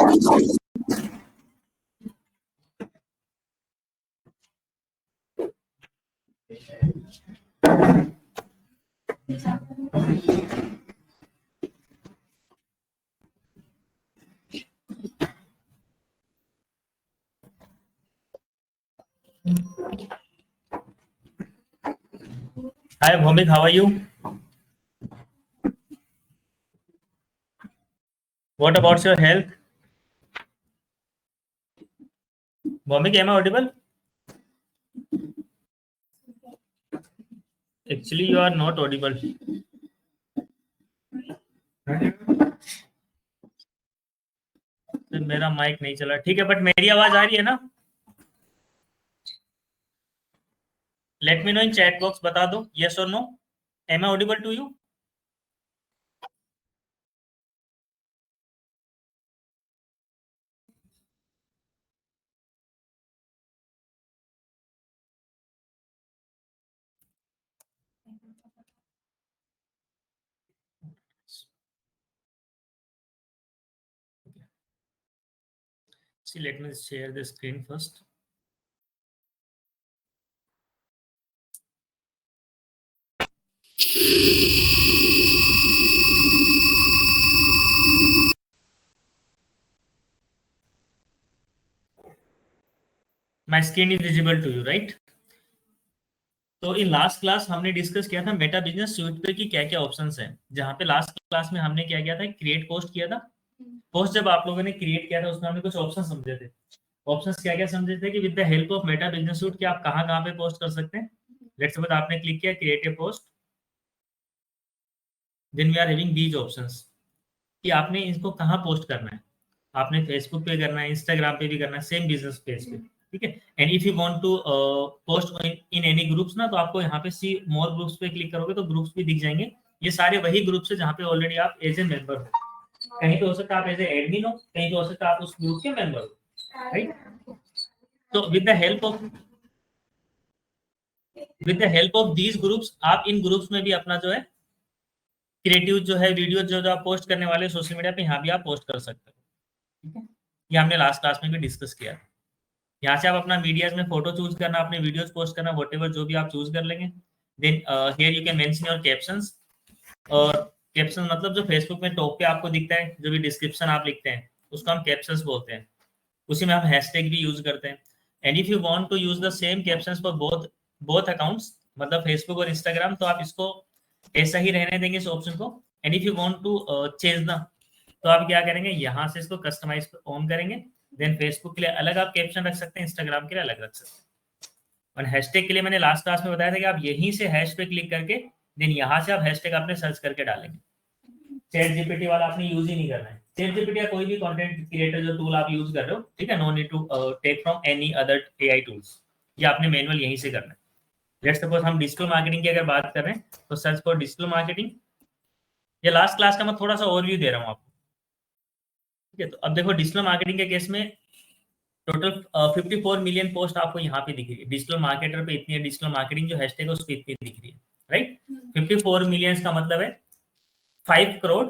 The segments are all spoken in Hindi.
Hi Bhumik, how are you? What about your health? Bhumik, am I audible? Actually, you are not audible. मेरा माइक नहीं चला, ठीक है, बट मेरी आवाज आ रही है ना? Let me know in chat box, बता दो यस और no. Am I audible to you? See, let me share the screen first. My screen is visible to you, right? तो इन लास्ट क्लास हमने डिस्कस किया था मेटा बिजनेस सूट पे कि क्या क्या ऑप्शंस हैं, जहाँ पे लास्ट क्लास में हमने क्या किया था, क्रिएट पोस्ट किया था। पोस्ट जब आप लोगों ने क्रिएट किया था उसमें हमने कुछ ऑप्शन समझे थे। ऑप्शंस क्या क्या समझे थे कि with the help of Meta business suit कि आप कहाँ कहाँ पे पोस्ट कर सकते हैं। लेट्स सपोज आपने क्लिक किया create a post, then we are having these options कि आपने इसको कहाँ पोस्ट करना है। आपने फेसबुक पे करना है, इंस्टाग्राम पे भी करना है, सेम बिजनेस पेज पे, ठीक है। And if you want to post in any groups ना, तो आपको यहाँ पे सी मोर ग्रुप्स पे क्लिक करोगे तो ग्रुप्स भी दिख जाएंगे। ये सारे वही ग्रुप्स है जहाँ पे ऑलरेडी आप एज ए मेंबर हो। कहीं पे हो सकता है आप एज ए एडमिन हो, कहीं पे हो सकता है आप उस ग्रुप के मेंबर हो, राइट। तो with the help of these groups आप इन ग्रुप्स में भी अपना जो है क्रिएटिव जो है वीडियो जो आप पोस्ट करने वाले सोशल मीडिया पे, यहाँ भी आप पोस्ट कर सकते हो, ठीक है। ये हमने लास्ट क्लास में भी डिस्कस किया। यहाँ से आप अपना मीडियाज में फोटो चूज करना, अपने वीडियोस पोस्ट करना, व्हाटएवर जो भी आप चूज कर लेंगे। Then here you can mention your captions. और कैप्शन मतलब जो फेसबुक में टॉप पे आपको दिखता है, जो भी डिस्क्रिप्शन आप लिखते हैं उसको हम कैप्शंस बोलते हैं। उसी में हम हैशटैग भी यूज करते हैं। And if you want to use the same captions for both both accounts, मतलब फेसबुक और इंस्टाग्राम, तो आप इसको ऐसा ही रहने देंगे इस ऑप्शन को। And if you want to change ना, तो आप क्या करेंगे, यहाँ से इसको कस्टमाइज ऑन करेंगे। देन फेसबुक के लिए अलग आप कैप्शन रख सकते हैं, इंस्टाग्राम के लिए अलग रख सकते हैं। और हैशटैग के लिए मैंने लास्ट क्लास में बताया था कि आप यहीं से हैश पे क्लिक करके देन यहाँ से आप हैशटैग आपने सर्च करके डालेंगे। चैट जीपीटी वाला आपने यूज ही नहीं करना है। चैट जीपीटी या कोई भी कंटेंट क्रिएटर जो टूल आप यूज कर रहे हो, ठीक है, no need to take from any other AI tools. ये आपने मैनुअल यहीं से करना है। लेट्स सपोज हम डिजिटल मार्केटिंग की अगर बात कर रहे हैं तो सर्च फॉर डिजिटल मार्केटिंग। ये लास्ट क्लास का मैं थोड़ा सा ओवरव्यू दे रहा हूँ आपको, ठीक है। तो अब देखो डिजिटल मार्केटिंग के केस में टोटल 54 मिलियन पोस्ट आपको यहाँ पे दिख रही है। डिजिटल मार्केटर पे इतनी है, डिजिटल मार्केटिंग जो हैशटैग है उस पे इतनी दिख रही है, राइट। 54 मिलियन का मतलब है 5 crore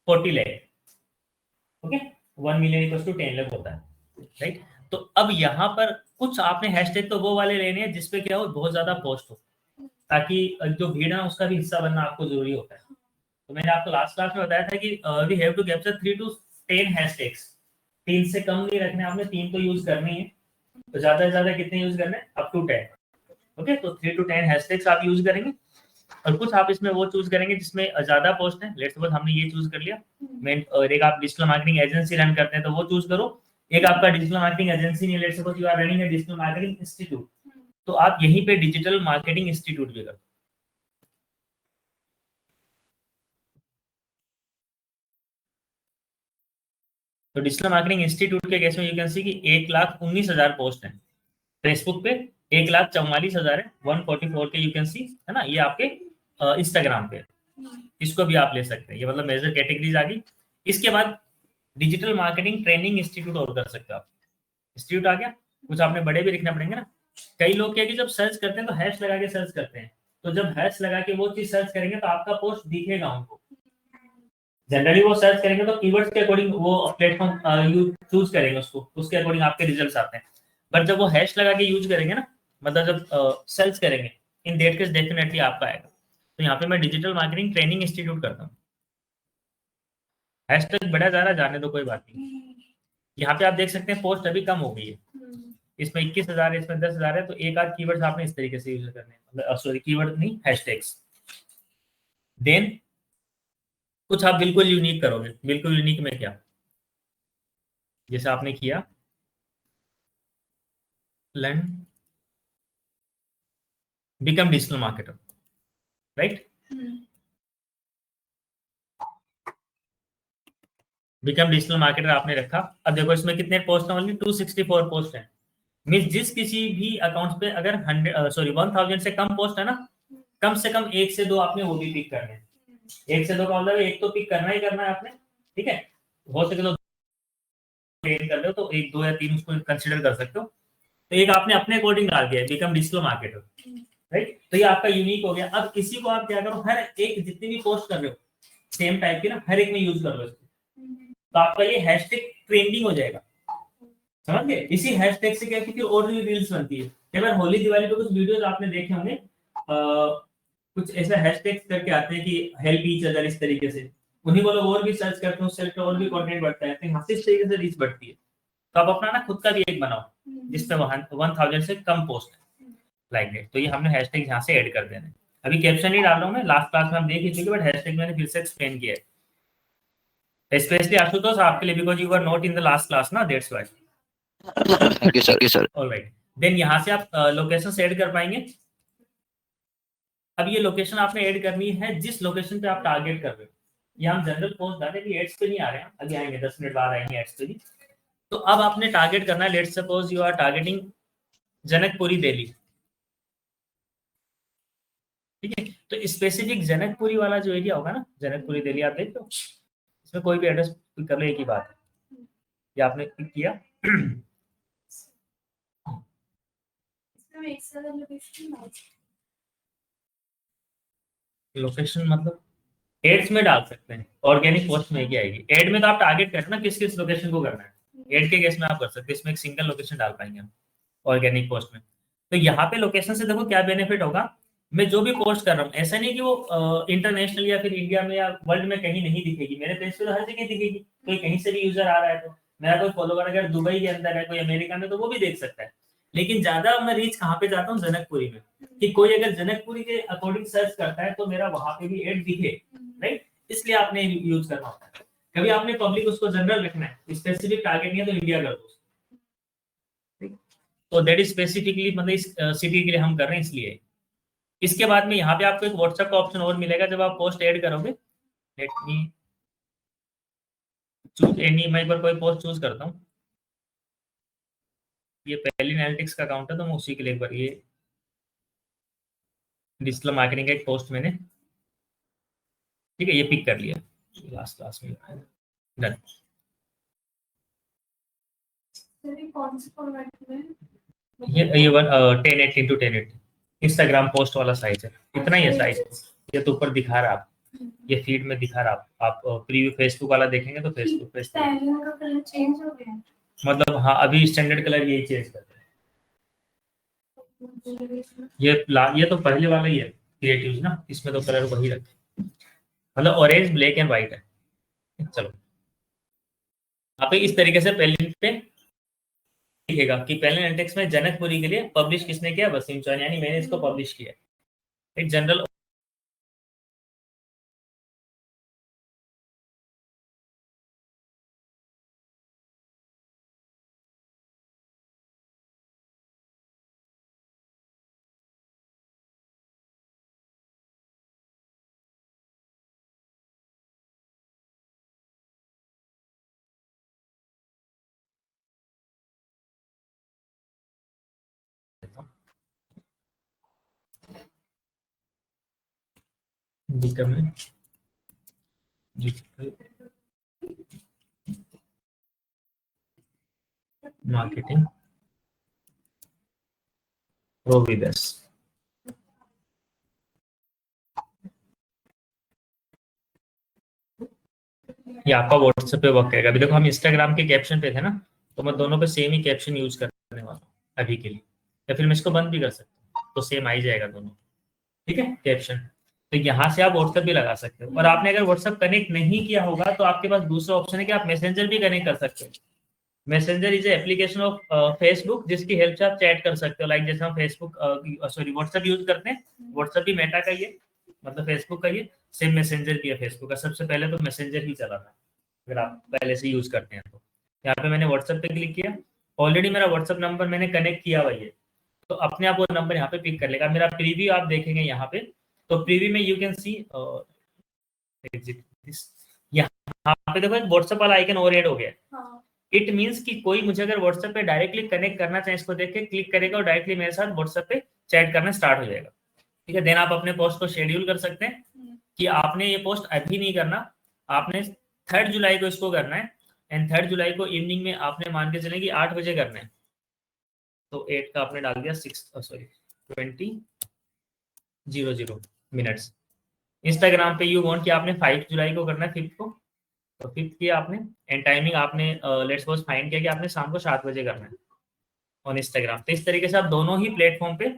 40 lakh, okay. 1 million equals to 10 lakh होता है, राइट। तो अब यहाँ पर कुछ आपने हैशटैग तो वो वाले लेने हैं जिसपे क्या हो, बहुत ज्यादा पोस्ट हो, ताकि जो भीड़ है उसका भी हिस्सा बनना आपको जरूरी होता है। तो मैंने आपको लास्ट क्लास में बताया था कि we have to capture 3 to 10 hashtags. 3 से कम नहीं रखने आपने, 3 तो यूज करनी है। तो ज्यादा से ज्यादा कितने यूज करने हैं, अप टू 10, ओके। तो 3 to 10 हैशटैग्स आप यूज करेंगे। और कुछ आप इसमें वो चूज करेंगे जिसमें ज्यादा पोस्ट है। लेट्स सपोज हमने ये चूज कर लिया। और एक आप डिजिटल मार्केटिंग एजेंसी रन करते हैं तो वो चूज करो। एक आपका डिजिटल मार्केटिंग एजेंसी नहीं, let's suppose you are running a digital marketing institute, तो आप यहीं पे डिजिटल मार्केटिंग इंस्टीट्यूट भी करो। तो डिजिटल मार्केटिंग इंस्टीट्यूट के केस में यू कैन सी कि 1,19,000 पोस्ट है फेसबुक पे, 1,44,000 है, 144 के यू कैन सी, है ना। ये आपके इंस्टाग्राम पे, इसको भी आप ले सकते हैं। ये मतलब मेजर कैटेगरीज आ गई। इसके बाद डिजिटल मार्केटिंग ट्रेनिंग इंस्टीट्यूट और कर सकते हो आप। इंस्टीट्यूट आ गया, कुछ आपने बड़े भी लिखना पड़ेंगे ना। कई लोग क्या कि जब सर्च करते हैं तो हैश लगा के सर्च करते हैं। तो जब हैश लगा के वो चीज सर्च करेंगे तो आपका पोस्ट दिखेगा उनको। जनरली वो सर्च करेंगे तो कीवर्ड्स के अकॉर्डिंग वो प्लेटफॉर्म यूज चूज करेंगे, उसको उसके अकॉर्डिंग आपके रिजल्ट्स आते हैं। बट जब वो हैश लगा के यूज करेंगे ना, मतलब जब सर्च करेंगे, इन दैट केस डेफिनेटली आपका आएगा। तो यहाँ पे मैं डिजिटल मार्केटिंग ट्रेनिंग इंस्टीट्यूट करता हूँ। हैशटैग बढ़ा जा रहा है, जाने दो कोई बात नहीं। यहाँ पे आप देख सकते हैं पोस्ट अभी कम हो गई है, इसमें 21,000 है, इसमें 10,000 है। तो एक आध कीवर्ड्स आपने इस तरीके से यूज करने हैं, मतलब सॉरी कीवर्ड नहीं, हैशटैग्स। देन कुछ आप बिल्कुल यूनिक करोगे। बिल्कुल यूनिक में क्या, जैसे आपने किया learn become digital marketer, right. Become digital marketer आपने रखा। अब देखो इसमें कितने पोस्ट हैं, ओनली 264 पोस्ट हैं। मीन जिस किसी भी अकाउंट पे अगर 1000 से कम पोस्ट है ना, कम से कम एक से दो आपने वो भी पिक करने हैं। एक से दो का मतलब एक तो पिक करना ही करना है आपने, ठीक है। हो सके तो ट्रेन कर लो तो एक दो या तीन उसको कंसिडर कर सकते हो। तो एक आपने अपने अकॉर्डिंग डाल दिया है, बिकम डिजिटल मार्केटर, राइट। तो ये आपका यूनिक हो गया। अब इसी को आप क्या करो, हर एक जितनी भी पोस्ट कर रहे हो सेम टाइप की ना, हर एक में यूज कर लो इसको। तो आपका ये हैशटैग ट्रेंडिंग हो जाएगा, समझ गए। इसी हैशटैग से क्या है कि फिर और भी रील्स बनती है। कई बार होली दिवाली पे कुछ वीडियोस आपने देखे होंगे, कुछ ऐसा हैशटैग करके आते हैं कि हेल्प ईच अदर, इस तरीके से उन्हीं वो लोग और भी सर्च करते हैं, उससे और भी कंटेंट बढ़ता है, तो यहाँ से इस तरीके से रीच बढ़ती है। तो आप अपना ना खुद का भी एक बनाओ जिसमें 1000 से कम पोस्ट लाइक दैट। तो ये हमने हैशटैग यहाँ से ऐड कर देना है। अभी कैप्शन ही डाल रहा हूँ मैं, लास्ट क्लास में हम देख ही चुके, बट हैशटैग मैंने फिर से एक्सप्लेन किया है स्पेशली आशुतोष आपके लिए, because you are not in the last class ना, that's why. Thank you sir. Alright, then यहाँ से आप लोकेशन ऐड कर पाएंगे। अब ये लोकेशन आपने ऐड करनी है जिस लोकेशन पे आप टारगेट कर रहे हो। ये हम जनरल पोस्ट डाले कि एड्स पे नहीं आ रहे हैं, अभी आएंगे 10 मिनट बाद आएंगे एड्स पे भी। तो अब आपने टारगेट करना है, let's suppose you are targeting Janakpuri Delhi, ठीक है। तो स्पेसिफिक जनकपुरी वाला जो एरिया होगा ना, जनकपुरी दिल्ली आप देख लो, इसमें कोई भी एड्रेस कर लो, एक ही बात है। ये आपने क्लिक किया लोकेशन मतलब एड्स में डाल सकते हैं, ऑर्गेनिक पोस्ट में ही आएगी। एड में तो आप टारगेट करना किस किस लोकेशन को करना है, एड के केस में आप कर सकते हैं, इसमें एक सिंगल लोकेशन डाल पाएंगे हम ऑर्गेनिक पोस्ट में। तो यहाँ पे लोकेशन से देखो क्या बेनिफिट होगा। मैं जो भी पोस्ट कर रहा हूँ, ऐसा नहीं कि वो इंटरनेशनल या फिर इंडिया में या वर्ल्ड में कहीं नहीं दिखेगी, मेरे पेज पे तो हर जगह दिखेगी। कोई कहीं से भी यूजर आ रहा है तो मेरा कोई फॉलोवर अगर दुबई के अंदर है, कोई अमेरिका में, तो वो भी देख सकता है। लेकिन ज्यादा मैं रीच कहाँ पे जाता हूँ, जनकपुरी में, कि कोई अगर जनकपुरी के अकॉर्डिंग सर्च करता है तो मेरा वहां पे भी एड दिखे, राइट। इसलिए आपने यूज करना होता है। कभी आपने पब्लिक उसको जनरल रखना है, स्पेसिफिक टारगेट नहीं है तो इंडिया कर दो। तो दैट इज स्पेसिफिकली मतलब इस सिटी के लिए हम कर रहे हैं, इसलिए। इसके बाद में यहाँ पे आपको एक व्हाट्सएप का ऑप्शन और मिलेगा जब आप पोस्ट ऐड करोगे। लेट मी चूज एनी, मैं एक बार कोई पोस्ट चूज करता हूँ। ये पहली एनालिटिक्स का अकाउंट है तो मैं उसी के लिए एक बार ये डिजिटल मार्केटिंग का एक पोस्ट मैंने, ठीक है, ये पिक कर लिया लास्ट क्लास में। डन। ये 1080x1080 इंस्टाग्राम पोस्ट वाला साइज है, इतना ही है साइज। ये तो ऊपर दिखा रहा है आप, ये फीड में दिखा रहा आप प्रीव्यू फेसबुक वाला देखेंगे तो फेसबुक पे चेंज हो गया, मतलब हाँ अभी स्टैंडर्ड कलर यही चेंज कर रहे हैं। ये तो पहले वाला ही है क्रिएटिव ना, इसमें तो कलर वही रखे, मतलब ऑरेंज ब्लैक एंड व्हाइट है। चलो आप इस तरीके से पहले पे दिखेगा कि पहले एनालिटिक्स में जनकपुरी के लिए पब्लिश किसने किया, वसीम चौहान, यानी मैंने इसको पब्लिश किया। एक जनरल बिकम डिजिटल मार्केटिंग प्रोविदस। ये आपका व्हाट्सएप पे वर्क करेगा। अभी देखो हम इंस्टाग्राम के कैप्शन पे थे ना, तो मैं दोनों पे सेम ही कैप्शन यूज करने वाला हूँ अभी के लिए, या फिर मैं इसको बंद भी कर सकता हूँ तो सेम आ ही जाएगा दोनों। ठीक है कैप्शन। तो यहाँ से आप व्हाट्सएप भी लगा सकते हो। और आपने अगर व्हाट्सएप कनेक्ट नहीं किया होगा तो आपके पास दूसरा ऑप्शन है कि आप मैसेंजर भी कनेक्ट कर सकते हो। Messenger is application of Facebook जिसकी हेल्प से आप चैट कर सकते हो। लाइक जैसे हम फेसबुक सॉरी व्हाट्सएप यूज करते हैं, व्हाट्सएप भी मेटा का ही है, मतलब फेसबुक का ही है, सेम मैसेंजर भी है फेसबुक का। सबसे पहले तो मैसेंजर ही चला था अगर आप पहले से यूज करते हैं तो। यहाँ पे मैंने व्हाट्सएप पे क्लिक किया, ऑलरेडी मेरा व्हाट्सएप नंबर मैंने कनेक्ट किया हुआ है, तो अपने आप वो नंबर यहाँ पे पिक कर लेगा। मेरा प्रीव्यू आप देखेंगे यहाँ पे, तो प्रीव्यू में यू कैन सी यहाँ पे देखो एक व्हाट्सएप वाला आइकन और ऐड हो गया। इट मींस कि कोई मुझे अगर व्हाट्सएप पे डायरेक्टली कनेक्ट करना चाहे, इसको देख के क्लिक करेगा और डायरेक्टली मेरे साथ व्हाट्सएप पे चैट करना स्टार्ट हो जाएगा। ठीक है, देन आप अपने पोस्ट को शेड्यूल कर सकते हैं कि आपने ये पोस्ट अभी नहीं करना, आपने 3 जुलाई को इसको करना है, एंड 3 जुलाई को इवनिंग में आपने मान के चले कि 8 बजे करना है, तो 8 का आपने डाल दिया 20:00 मिनट्स। इंस्टाग्राम पे यू वांट कि आपने 5 जुलाई को करना है, 5th को, तो 5th किया आपने, एंड टाइमिंग आपने लेट्स सपोज फाइंड किया कि आपने शाम को 7 बजे करना है ऑन इंस्टाग्राम। तो इस तरीके से आप दोनों ही प्लेटफॉर्म पे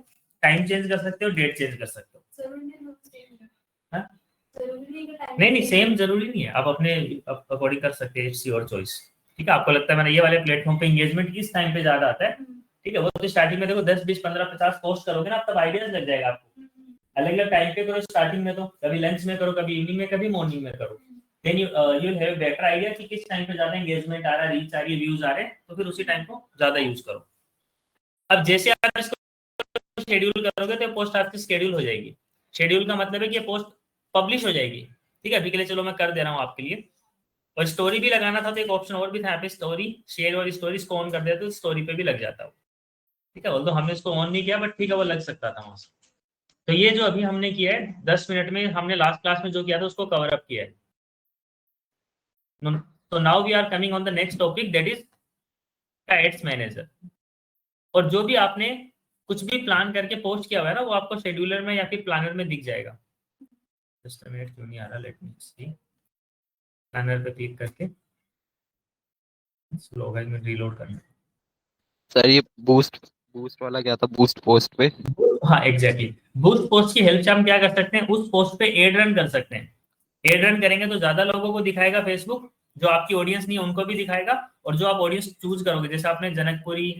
टाइम चेंज कर सकते हो, डेट चेंज कर सकते हो। हाँ? नहीं नहीं सेम जरूरी नहीं है, आप अपने अकॉर्डिंग कर सकते हैं, इट्स योर चॉइस। ठीक है, आपको लगता है मैंने ये वाले प्लेटफॉर्म पे एंगेजमेंट किस टाइम पे ज्यादा आता है, ठीक है, वो तो स्टार्टिंग में देखो 10 20 15 50 पोस्ट करोगे ना, तब आइडियाज लग जाएगा आपको। अलग अलग टाइम पे करो, स्टार्टिंग में तो कभी लंच में करो, कभी इवनिंग में, कभी मॉर्निंग में करो, then you will have better idea कि किस टाइम पे ज्यादा एंगेजमेंट आ रहा है, रीच आ रही है, व्यूज आ रहे हैं, तो फिर उसी टाइम को ज्यादा यूज करो। अब जैसे आप इसको शेड्यूल करोगे तो पोस्ट आपकी शेड्यूल हो जाएगी। शेड्यूल का मतलब है कि ये पोस्ट पब्लिश हो जाएगी। ठीक है, अभी के लिए चलो मैं कर दे रहा हूँ आपके लिए। और स्टोरी भी लगाना था तो एक ऑप्शन और भी था यहाँ पे, स्टोरी शेयर और स्टोरीज को ऑन कर देते तो स्टोरी पे भी लग जाता है। ठीक है, तो हमने इसको ऑन नहीं किया, बट ठीक है वो लग सकता था वहां से। तो ये जो अभी हमने किया है 10 मिनट में, हमने लास्ट क्लास में जो किया था उसको कवर अप किया है। तो now we are coming on the next topic, that is ads manager. और जो भी आपने कुछ भी प्लान करके पोस्ट किया हुआ है ना, वो आपको शेड्यूलर में या फिर प्लानर में दिख जाएगा। जस्ट मिनट, क्यों नहीं आ रहा, लेट मी सी। प्लानर पे क्लिक करके स्लो गाइस में रीलोड करना। सर ये बूस्ट बूस्ट वाला क्या था, बूस्ट पोस्ट पे? हाँ एग्जैक्टली, बूस्ट पोस्ट की हेल्प से हम क्या कर सकते हैं, उस पोस्ट पे एड रन कर सकते हैं। एड रन करेंगे तो ज्यादा लोगों को दिखाएगा फेसबुक, जो आपकी ऑडियंस नहीं है उनको भी दिखाएगा, और जो आप ऑडियंस चूज करोगे, जैसे आपने जनकपुरी,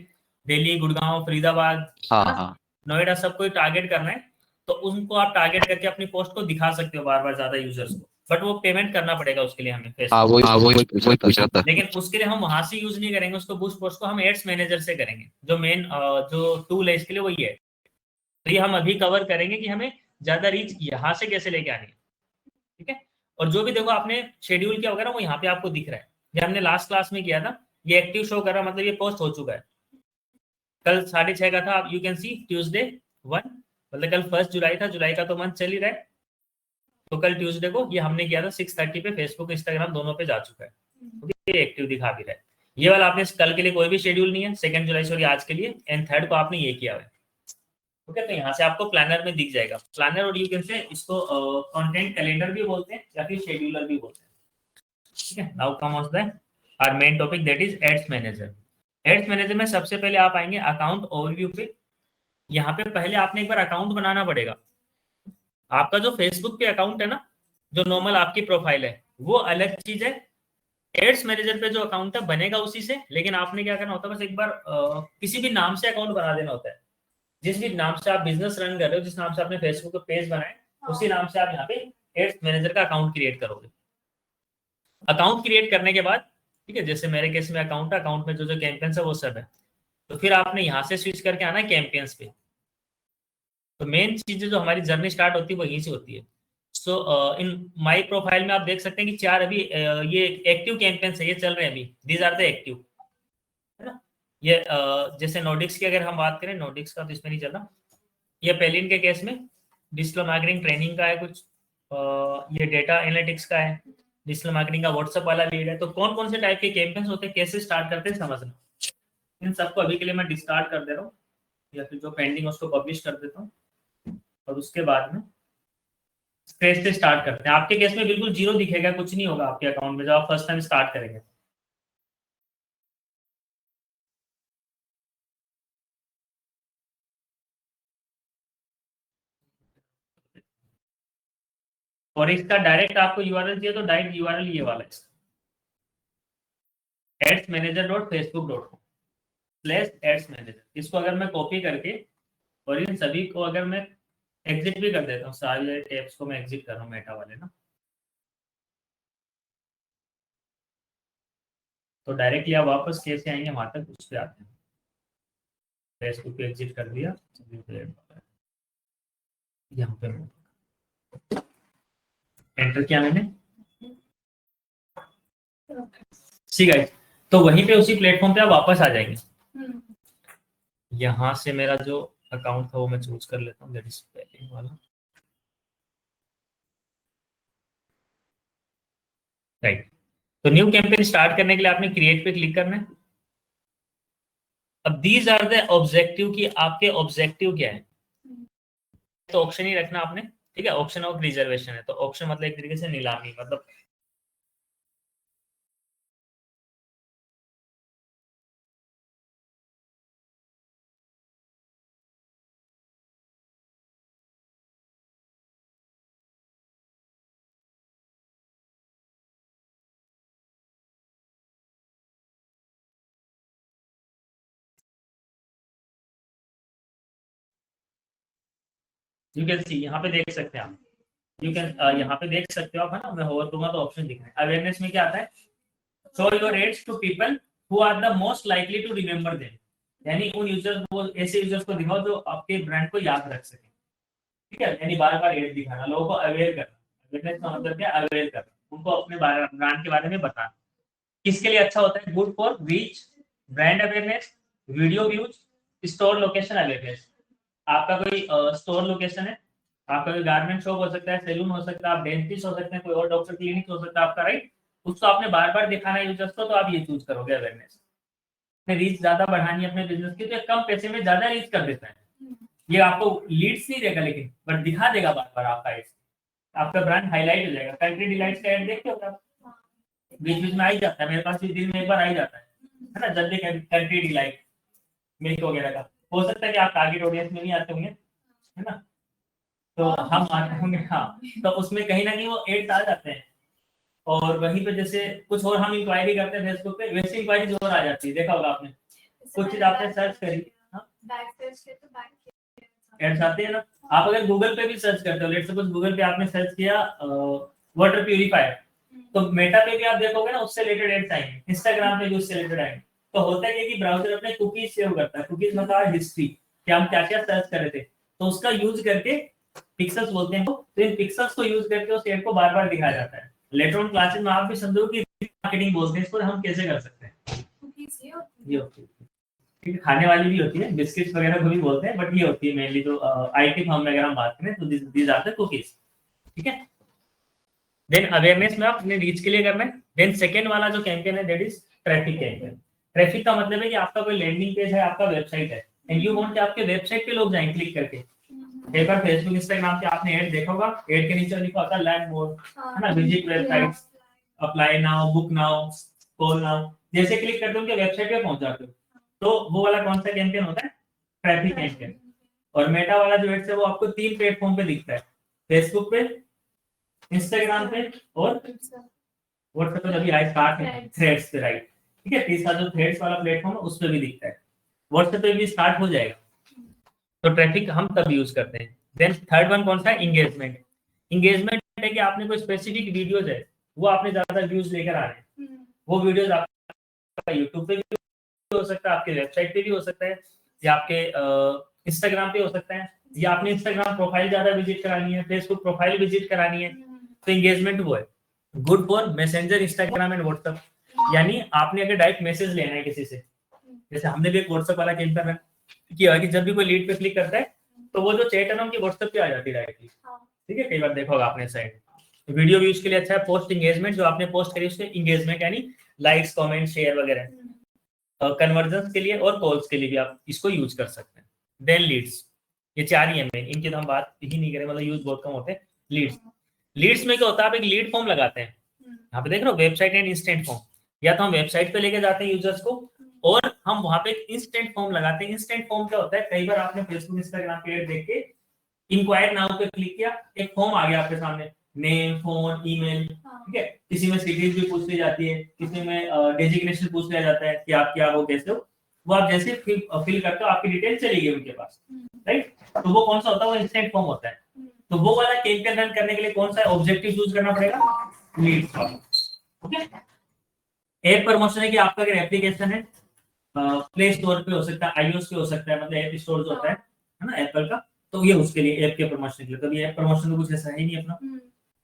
दिल्ली, गुड़गांव, फरीदाबाद, हाँ हाँ नोएडा, सबको टारगेट करना है, तो उनको आप टारगेट करके अपनी पोस्ट को दिखा सकते हो बार बार ज्यादा यूजर्स को, बट वो पेमेंट करना पड़ेगा उसके लिए हमें हाँ, फेसबुक। वही पूछ रहा था। लेकिन उसके लिए हम वहां से यूज नहीं करेंगे उसको, बूस्ट पोस्ट को हम एड्स मैनेजर से करेंगे, जो मेन जो टूल है इसके लिए वही है। तो ये हम अभी कवर करेंगे कि हमें ज्यादा रीच यहाँ से कैसे लेके आनी है। ठीक है, और जो भी देखो आपने शेड्यूल किया होगा ना, वो यहाँ पे आपको दिख रहा है, ये हमने लास्ट क्लास में किया था, ये एक्टिव शो कर रहा है, मतलब ये पोस्ट हो चुका है। कल 6:30 का था, आप यू कैन सी ट्यूसडे 1, मतलब कल 1 जुलाई था, जुलाई का तो मंथ चल ही रहा है, तो कल ट्यूसडे को ये हमने किया था 6:30 पे, फेसबुक इंस्टाग्राम दोनों पे जा चुका है, तो ये एक्टिव दिखा भी रहा है। ये वाला आपने कल के लिए कोई भी शेड्यूल नहीं है, 2 जुलाई सॉरी आज के लिए, एंड 3 को आपने ये किया हुआ है। ओके, तो यहाँ से आपको प्लानर में दिख जाएगा, प्लानर, और यू कैन से इसको कंटेंट कैलेंडर भी बोलते हैं या फिर शेड्यूलर भी बोलते हैं। ठीक है, now come on the our main topic, that is ads manager. Ads manager में सबसे पहले आप आएंगे अकाउंट ओवरव्यू पे। यहाँ पे पहले आपने एक बार अकाउंट बनाना पड़ेगा। आपका जो फेसबुक पे अकाउंट है ना, जो नॉर्मल आपकी प्रोफाइल है, वो अलग चीज है। एड्स मैनेजर पे जो अकाउंट है बनेगा उसी से, लेकिन आपने क्या करना होता है, बस एक बार किसी भी नाम से अकाउंट बना देना होता है। जिस भी नाम से आप बिजनेस रन कर रहे हो, जिस नाम से आपने फेसबुक पे पेज बनाए, उसी नाम से आप यहाँ पे एड्स मैनेजर का अकाउंट क्रिएट करोगे। अकाउंट क्रिएट करने के बाद, ठीक है, जैसे मेरे केस में अकाउंट है, अकाउंट में जो जो कैंपेन्स है वो सब है, तो फिर आपने यहाँ से स्विच करके आना है कैंपेन्स पे। तो मेन चीजें जो हमारी जर्नी स्टार्ट होती है वो यहीं से होती है। सो इन माय प्रोफाइल में आप देख सकते हैं कि 4 अभी ये एक्टिव कैंपेन्स है, ये चल रहे हैं अभी, दीज आर द एक्टिव, है ना। ये जैसे नोडिक्स की अगर हम बात करें, नोडिक्स का तो इसमें नहीं चल रहा। ये पेलिन के केस में डिजिटल मार्केटिंग ट्रेनिंग का है कुछ, ये डेटा एनालिटिक्स का है, डिजिटल मार्केटिंग का व्हाट्सएप वाला लीड है। तो कौन कौन से टाइप के कैंपेन्स होते हैं, कैसे स्टार्ट करते हैं, समझना। इन सबको अभी के लिए मैं डिस्कार्ड कर दे रहा हूँ, या फिर जो पेंडिंग उसको पब्लिश कर देता हूँ, और उसके बाद में स्क्रैच से स्टार्ट करते हैं। आपके केस में बिल्कुल जीरो दिखेगा, कुछ नहीं होगा आपके अकाउंट में जब आप फर्स्ट टाइम स्टार्ट करेंगे। और इसका डायरेक्ट आपको यूआरएल चाहिए तो डायरेक्ट यूआरएल ये वाला है, adsmanager.facebook.com/adsmanager। इसको अगर मैं कॉपी करके और इन सभी को अगर मैं एग्जिट भी कर देता हूँ, सारे टैब्स को मैं एग्जिट कर रहा हूँ मेटा वाले ना, तो डायरेक्टली आप वापस कैसे आएंगे वहां तक, उस पर आते हैं। फेसबुक पे एग्जिट कर दिया, यहाँ पे एंटर किया मैंने, ठीक है। तो वहीं पे उसी प्लेटफॉर्म पे आप वापस आ जाएंगे। यहाँ से मेरा जो अकाउंट था वो मैं चूज कर लेता हूँ, दैट इज पहले वाला, राइट। तो न्यू कैंपेन स्टार्ट करने के लिए आपने क्रिएट पे क्लिक करना है। अब दीज आर द ऑब्जेक्टिव की आपके ऑब्जेक्टिव क्या है, तो ऑप्शन ही रखना आपने, ठीक है। ऑप्शन ऑफ रिजर्वेशन है, तो ऑप्शन मतलब एक तरीके से नीलामी, मतलब यू कैन सी, यहाँ पे देख सकते हैं आप, यू कैन यहाँ पे देख सकते हो आप, है ना। मैं होवर करूंगा तो ऑप्शन दिख रहा है। अवेयरनेस में क्या आता है, show your ads to people who are the most likely to remember them, यानी उन यूजर्स को, ऐसे यूजर्स को दिखाओ जो आपके ब्रांड को याद रख सके, ठीक है। यानी बार बार एड दिखाना, लोगों को अवेयर करना। अवेयरनेस का मतलब क्या, अवेयर करना, उनको अपने ब्रांड के बारे में बताना। किसके लिए अच्छा होता है, good for reach, brand awareness, video views, store location awareness. आपका कोई स्टोर लोकेशन है, आपका कोई गारमेंट शॉप हो सकता है, सैलून हो सकता है, आप डेंटिस्ट हो सकते हैं, कोई और डॉक्टर क्लिनिक हो सकता है आपका, राइट। उसको आपने बार बार दिखाना है यूजर्स को, तो आप ये चूज करोगे अवेयरनेस। रीच ज्यादा बढ़ानी है अपने बिजनेस की, तो कम पैसे में ज्यादा रीच कर देता है। ये आपको लीड्स नहीं देगा लेकिन, बट दिखा देगा बार बार आपका एड, आपका ब्रांड हाईलाइट हो जाएगा। कंट्री डिलाइट्स का एड देखते हो आप, बीच बीच में आ ही जाता है, मेरे पास भी दिन में एक बार आ ही जाता है ना, जल्दी कंट्री डिलाइट मिल्क वगैरह का। हो सकता है कि आप टारगेट ऑडियंस में नहीं आते होंगे, है ना, तो हम आते होंगे, हाँ। तो उसमें कहीं ना कहीं वो एड्स आ जाते हैं। और वहीं पे जैसे कुछ और हम इंक्वायरी करते हैं फेसबुक पे, वैसे इंक्वायरी और आ जाती है, देखा होगा आपने, कुछ चीज आपने सर्च करी, एड्स आते हैं ना। आप अगर गूगल पे भी सर्च करते हो, लेट्स सपोज गूगल पे आपने सर्च किया वाटर प्यूरिफायर, तो मेटा पे भी आप देखोगे ना, उससे रिलेटेड एड्स आएंगे, इंस्टाग्राम पे भी उससे रिलेटेड आएंगे। तो होता है कि ब्राउजर अपने कुकीज सेव करता है, कुकीज मतलब हिस्ट्री, कि हम क्या क्या सर्च कर रहे थे, तो उसका यूज करके, पिक्सेल्स बोलते हैं, तो इन पिक्सेल्स को यूज करके उस एड को बार बार दिखाया जाता है। लेटर ऑन क्लासेस में आप भी समझो कि मार्केटिंग बोलते हैं इसको, हम कैसे कर सकते हैं। ये होती है, खाने वाली भी होती है, बिस्किट्स वगैरह को भी बोलते हैं, बट ये होती है मेनली जो आईटी फॉर्म में अगर हम बात करें तो दीज आर द कुकीज, ठीक है। देन अवेयरनेस में आपने रीच के लिए करना है। देन सेकेंड वाला जो कैंपेन है that is traffic campaign. Traffic का मतलब है कि आपका कोई लैंडिंग पेज है, आपका वेबसाइट है, एंड यू वांट कि आपके वेबसाइट पे लोग जाएं क्लिक करके। एक बार फेसबुक इंस्टाग्राम पे आपने ऐड देखा होगा, ऐड के नीचे लिखा होता है लर्न मोर, है ना, visit websites, apply now, book now, call now. जैसे क्लिक करते हो उनके वेबसाइट पे पहुंच जाते हो। तो वो वाला कौन सा कैंपेन होता है, ट्रैफिक कैंपेन। और मेटा वाला जो एड्स है वो आपको 3 प्लेटफॉर्म पे दिखता है, फेसबुक पे, इंस्टाग्राम पे और व्हाट्सएप पे। अभी आई स्टार्ट है थ्रेड्स पे, राइट, ठीक है। तीसरा जो थ्रेड्स वाला प्लेटफॉर्म है उस पे भी दिखता है, व्हाट्सएप पे भी स्टार्ट हो जाएगा। तो ट्रैफिक हम तब यूज करते हैं। देन थर्ड वन कौन सा है, इंगेजमेंट। इंगेजमेंट है कि आपने कोई स्पेसिफिक वीडियोज है, वो आपने ज्यादा व्यूज लेकर आ रहे हैं, वो वीडियोज आपका यूट्यूब पे भी हो सकता है, आपके वेबसाइट पे भी हो सकता है, या आपके इंस्टाग्राम पे हो सकता है, या आपने इंस्टाग्राम प्रोफाइल ज्यादा विजिट करानी है, फेसबुक प्रोफाइल विजिट करानी है, तो इंगेजमेंट वो है। Good for messenger, Instagram and WhatsApp, यानी आपने अगर डायरेक्ट मैसेज लेना है किसी से, जैसे हमने भी एक व्हाट्सएप वाला कैंपेन किया कि जब भी कोई लीड पे क्लिक करता है तो वो जो चैट है ना उनकी व्हाट्सएप पे आ जाती है डायरेक्टली, ठीक है। कई बार देखा होगा आपने साइड। वीडियो व्यूज के लिए अच्छा है। पोस्ट एंगेजमेंट, जो आपने पोस्ट करी उसके एंगेजमेंट यानी लाइक्स, कमेंट, शेयर वगैरह। कन्वर्जन के लिए और कॉल्स के लिए भी आप इसको यूज कर सकते हैं। देन लीड्स, ये 4 ही है मेन, इनकी तो हम बात ही नहीं करें, मतलब यूज बहुत कम होते हैं। लीड्स, लीड्स में क्या होता है, आप एक लीड फॉर्म लगाते हैं, यहाँ पे देख रहे हो वेबसाइट एंड इंस्टेंट फॉर्म, या तो हम वेबसाइट पे लेके जाते हैं यूजर्स को और हम वहां पे इंस्टेंट फॉर्म लगाते हैं। इंस्टेंट फॉर्म क्या होता है, कई बार आपने फेसबुक इंस्टाग्राम पे एड देख के इंक्वायर नाउ पे क्लिक किया, एक फॉर्म आ गया आपके सामने, नेम, फोन, ईमेल, ठीक है, किसी में सिटीज भी पूछ ली जाती है, किसी में डेजिग्नेशन पूछ लिया जाता है कि आप क्या हो, कैसे हो, वो आप जैसे फिल करते हो आपकी डिटेल चली गई उनके पास, राइट। तो वो कौन सा होता है, वो इंस्टेंट फॉर्म होता है। तो वो वाला कैंपेन रन करने के लिए कौन सा ऑब्जेक्टिव चूज करना पड़ेगा, lead form. Okay, app promotion है कि आपका अगर एप्लीकेशन है प्ले स्टोर पे हो सकता है, आईओएस पे हो सकता है, मतलब ऐप स्टोर जो होता है ना एप्पल का, तो ये उसके लिए ऐप के प्रमोशन के लिए। तो ये ऐप प्रमोशन तो कुछ ऐसा है नहीं अपना।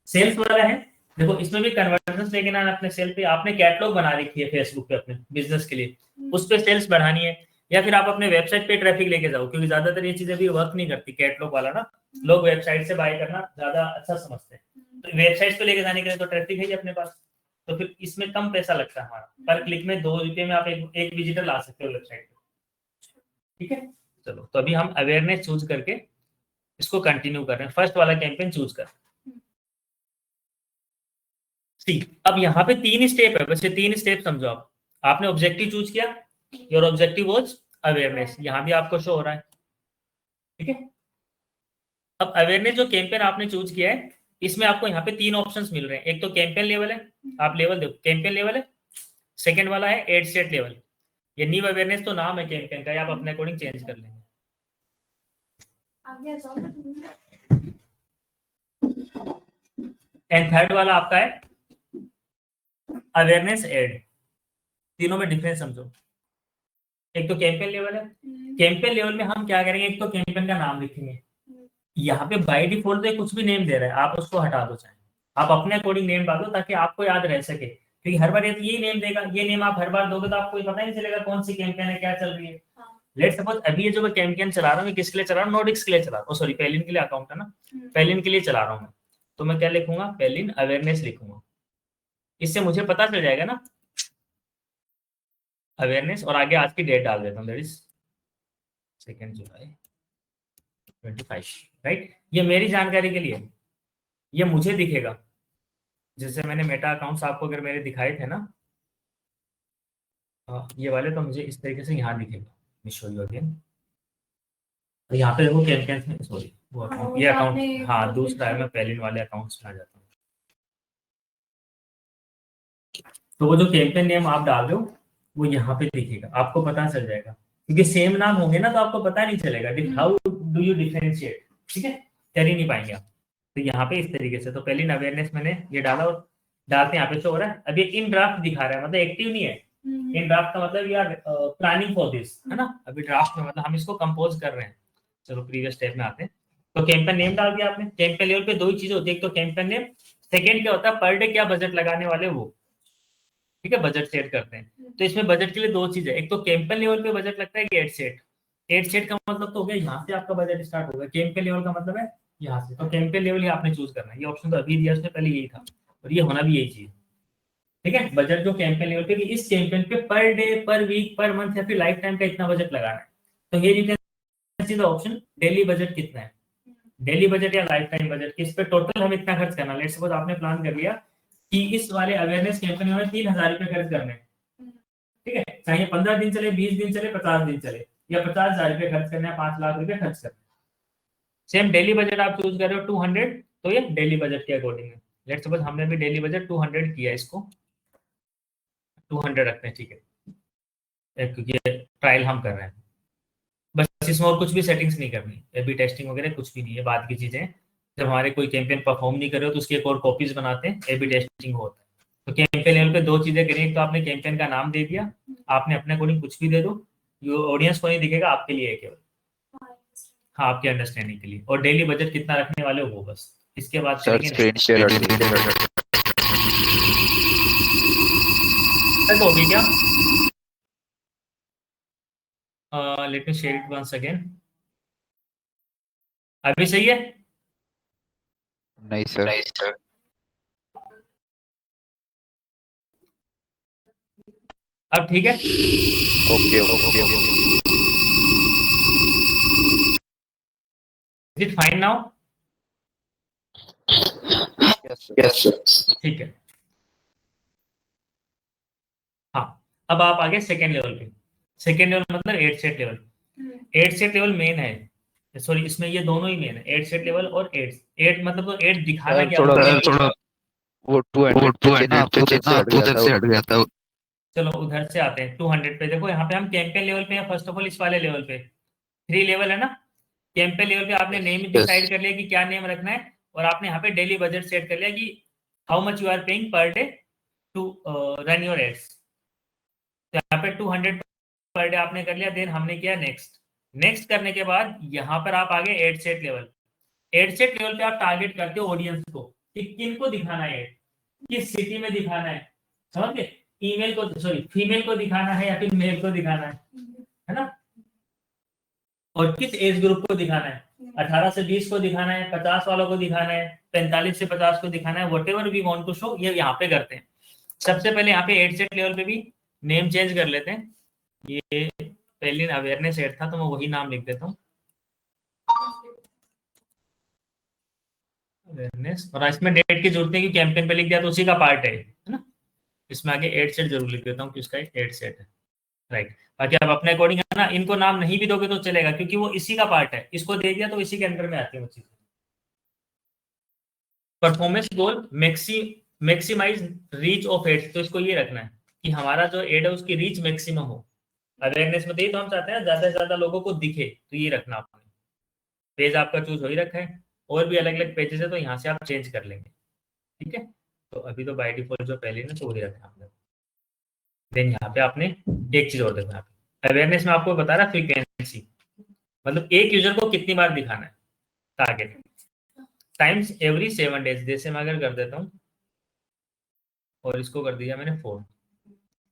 सेल्स वाला है, देखो इसमें भी कन्वर्जन लेके ना अपने सेल पे, आपने कैटलॉग बना रखी है फेसबुक पे अपने बिजनेस के लिए, उस पे सेल्स बढ़ानी है, या फिर आप अपने वेबसाइट पे ट्रैफिक लेके जाओ, क्योंकि ज्यादातर ये चीजें भी वर्क नहीं करती कैटलॉग वाला ना, लोग वेबसाइट से बाय करना ज्यादा अच्छा समझते हैं, तो वेबसाइट पे लेके जाने के लिए तो ट्रैफिक है ही अपने पास, तो फिर इसमें कम पैसा लगता है हमारा, पर क्लिक में 2 रुपये में आप एक विजिटर ला सकते हो वेबसाइट पे, ठीक है। चलो, तो अभी हम अवेयरनेस चूज करके इसको कंटिन्यू कर रहे हैं, फर्स्ट वाला कैंपेन चूज कर। अब यहाँ पे 3 स्टेप है, बस ये 3 स्टेप समझो आप। आपने ऑब्जेक्टिव चूज किया, योर ऑब्जेक्टिव वाज अवेयरनेस, यहाँ भी आपको शो हो रहा है, ठीक है। अब अवेयरनेस जो कैंपेन आपने चूज किया है, इसमें आपको यहाँ पे 3 ऑप्शंस मिल रहे हैं। एक तो कैंपेन लेवल है, आप लेवल देखो, कैंपेन लेवल है। सेकंड वाला है एड सेट लेवल, ये न्यू अवेयरनेस तो नाम है कैंपेन का, आप अपने अकॉर्डिंग चेंज कर लेंगे। एंड थर्ड वाला आपका है अवेयरनेस एड। तीनों में डिफरेंस समझो। एक तो कैंपेन लेवल है, कैंपेन लेवल में हम क्या करेंगे, एक तो कैंपेन का नाम लिखेंगे, यहाँ पे बाय डिफॉल्ट तो कुछ भी नेम दे रहा है, आप उसको हटा दो, चाहे आप अपने अकॉर्डिंग नेम डाल दो ताकि आपको याद रह सके, क्योंकि हर बार यही नेम देगा, ये नेम आप हर बार दोगे तो आपको पता नहीं चलेगा कौन सी कैंपेन है, क्या चल रही है। लेट्स सपोज अभी ये जो मैं कैंपेन चला रहा हूँ, किसके लिए चला रहा हूँ, नोडिक्स के लिए चला रहा हूँ, सॉरी पेलिन के लिए अकाउंट है ना, पेलिन के लिए चला रहा हूँ मैं, तो मैं क्या लिखूंगा, पेलिन अवेयरनेस लिखूंगा, इससे मुझे पता चल जाएगा ना अवेयरनेस, और आगे आज की डेट डाल देता हूँ, दैट इज 2 जुलाई 25, राइट। ये मेरी जानकारी के लिए, ये मुझे दिखेगा, जैसे मैंने मेटा अकाउंट्स आपको अगर मेरे दिखाए थे ना, ये वाले, तो मुझे इस तरीके से यहाँ दिखेगा, शो यू अगेन, तो यहाँ पे देखो कैंपेन में, सॉरी वो अकाउंट, ये अकाउंट, हाँ दूसरा है, मैं पेलिन वाले अकाउंट्स में आ जाता हूँ। तो वो जो कैंपेन नेम आप डाल रहे हो वो यहाँ पे दिखेगा, आपको पता चल जाएगा, क्योंकि सेम नाम होंगे ना तो आपको पता नहीं चलेगा, हाउ डू यू डिफरेंशिएट, ठीक है, कर ही नहीं पाएंगे आप। तो यहाँ पे इस तरीके से, तो पहले अवेयरनेस मैंने ये डाला, और डालते यहाँ पे शो हो रहा है। अब ये इन ड्राफ्ट दिखा रहा है, मतलब एक्टिव नहीं है, इन ड्राफ्ट का मतलब यार प्लानिंग फॉर दिस है ना, अभी ड्राफ्ट में मतलब हम इसको कंपोज कर रहे हैं। चलो प्रीवियस स्टेप में आते हैं। तो कैंपेन नेम डाल दिया आपने, कैंपेन लेवल पे 2 ही चीजें होती है, एक तो कैंपेन नेम, सेकंड क्या होता है पर डे क्या बजट लगाने वाले वो, ठीक है, बजट सेट करते हैं। तो इसमें बजट के लिए 2 चीजें, एक तो कैंपेन लेवल पे बजट लगता है कि एड सेट। एड सेट का मतलब तो हो गया यहाँ से आपका बजट स्टार्ट होगा, कैंपेन लेवल का मतलब है यहाँ से, तो कैंपेन लेवल ही आपने चूज करना है, ये ऑप्शन तो अभी दिया, उसने पहले यही था, और ये होना भी यही चीज, ठीक है। बजट जो कैंपेन लेवल पे, इस कैंपेन पे पर डे, पर वीक, पर मंथ या फिर लाइफ टाइम का इतना बजट लगाना है। तो ये you can see the option daily budget कितना है, डेली बजट या लाइफ टाइम बजट, किस पे टोटल हम इतना खर्च करना। लेट्स सपोज आपने प्लान कर लिया कि इस वाले अवेयरनेस कैंपेन में 3000 रुपए खर्च करने, ठीक है, चाहे 15 दिन चले, 20 दिन चले, 50 दिन चले, या 50,000 रुपए खर्च करने, 5 लाख रुपए खर्च करने। सेम डेली बजट आप चूज कर रहे हो 200, तो ये डेली बजट के अकॉर्डिंग है। लेट्स सपोज हमने भी डेली बजट 200 किया, इसको 200 रखते हैं, ठीक है, क्योंकि ट्रायल हम कर रहे हैं, बस इसमें और कुछ भी सेटिंग्स नहीं करनी, एबी टेस्टिंग वगैरह कुछ भी नहीं है, बाद की चीजें। जब हमारे कोई कैंपेन परफॉर्म नहीं कर रहे हो तो उसकी एक और कॉपीज बनाते हैं, एबी टेस्टिंग होता है। तो कैंपेन लेवल पे 2 चीजें करिए, एक तो आपने कैंपेन का नाम दे दिया, आपने अपने अकॉर्डिंग कुछ भी दे दो, जो ऑडियंस को नहीं दिखेगा, आपके लिए है केवल, हाँ आपके अंडरस्टैंडिंग के लिए, और डेली बजट कितना रखने वाले हो बस, इसके बाद सर स्क्रीन शेयर होगी क्या, let me share it once again, अभी सही है? नहीं सर, अब ठीक है, okay okay, is it fine now? Yes sir. ठीक है। हाँ, अब आप आगे सेकेंड लेवल पे। सेकेंड लेवल मतलब 8 set level. 8 set level main है, सॉरी इसमें ये दोनों ही मेन है, 8 सेट लेवल और 8 मतलब तो 8 दिखाना क्या थोड़ा वो 200 पे थे ना, तो उधर से हट गया था। चलो उधर से आते हैं 200 पे। देखो यहाँ पे हम कैंपेन लेवल पे हैं फर्स्ट ऑफ ऑल, इस वाले लेवल पे 3 लेवल है ना। कैंपेन लेवल पे आपने नेम डिसाइड कर लिया कि क्या नेम रखना है, और आपने यहाँ पे डेली बजट सेट कर लिया कि how much you are paying per day to run your ads. यहाँ पे 200 पर डे आपने कर लिया। देन हमने किया नेक्स्ट। नेक्स्ट करने के बाद यहाँ पर आप आगे 8 सेट लेवल। 8 सेट लेवल पे आप टारगेट करते हो ऑडियंस को कि किन को दिखाना है, किस सिटी में दिखाना है, समझ गए। ईमेल को, सॉरी फीमेल को दिखाना है या फिर मेल को दिखाना है ना, और किस एज ग्रुप को दिखाना है, 18 से 20 को दिखाना है, 50 वालों को दिखाना है, 45 से 50 को दिखाना है, whatever we want to show, ये यहाँ पे करते हैं। सबसे पहले यहाँ पे 8 सेट लेवल पे भी नेम चेंज कर लेते हैं। ये पहले अवेयरनेस एड था तो मैं वही नाम लिख देता हूँ, अवेयरनेस। और इसमें डेट की जरूरत है कि कैंपेन पे लिख दिया तो उसी का पार्ट है ना। इसमें आगे 8 सेट जरूर लिख देता हूँ कि इसका 8 सेट है, राइट। बाकी आप अपने अकॉर्डिंग है ना, इनको नाम नहीं भी दोगे तो चलेगा क्योंकि वो इसी का पार्ट है, इसको दे दिया तो इसी के अंदर में आती है वो चीज। Performance goal maximize reach of ads, तो इसको ये रखना है कि हमारा जो एड है उसकी रीच मैक्सिमम हो। अवेयरनेस में तो हम चाहते हैं ज्यादा से ज्यादा लोगों को दिखे, तो ये रखना आपने। पेज आपका चूज हो ही रखा है, और भी अलग अलग पेजेस है तो यहाँ से आप चेंज कर लेंगे, ठीक है। तो अभी तो बाय डिफॉल्ट जो पहले ना तो वही रखा आपने। देन यहाँ पे आपने एक चीज और देखना, यहाँ पे अवेयरनेस में आपको बता रहा फ्रीक्वेंसी, मतलब एक यूजर को कितनी बार दिखाना है, टारगेट टाइम्स एवरी 7 डेज। जैसे मैं अगर कर देता हूँ और इसको कर दिया मैंने 4,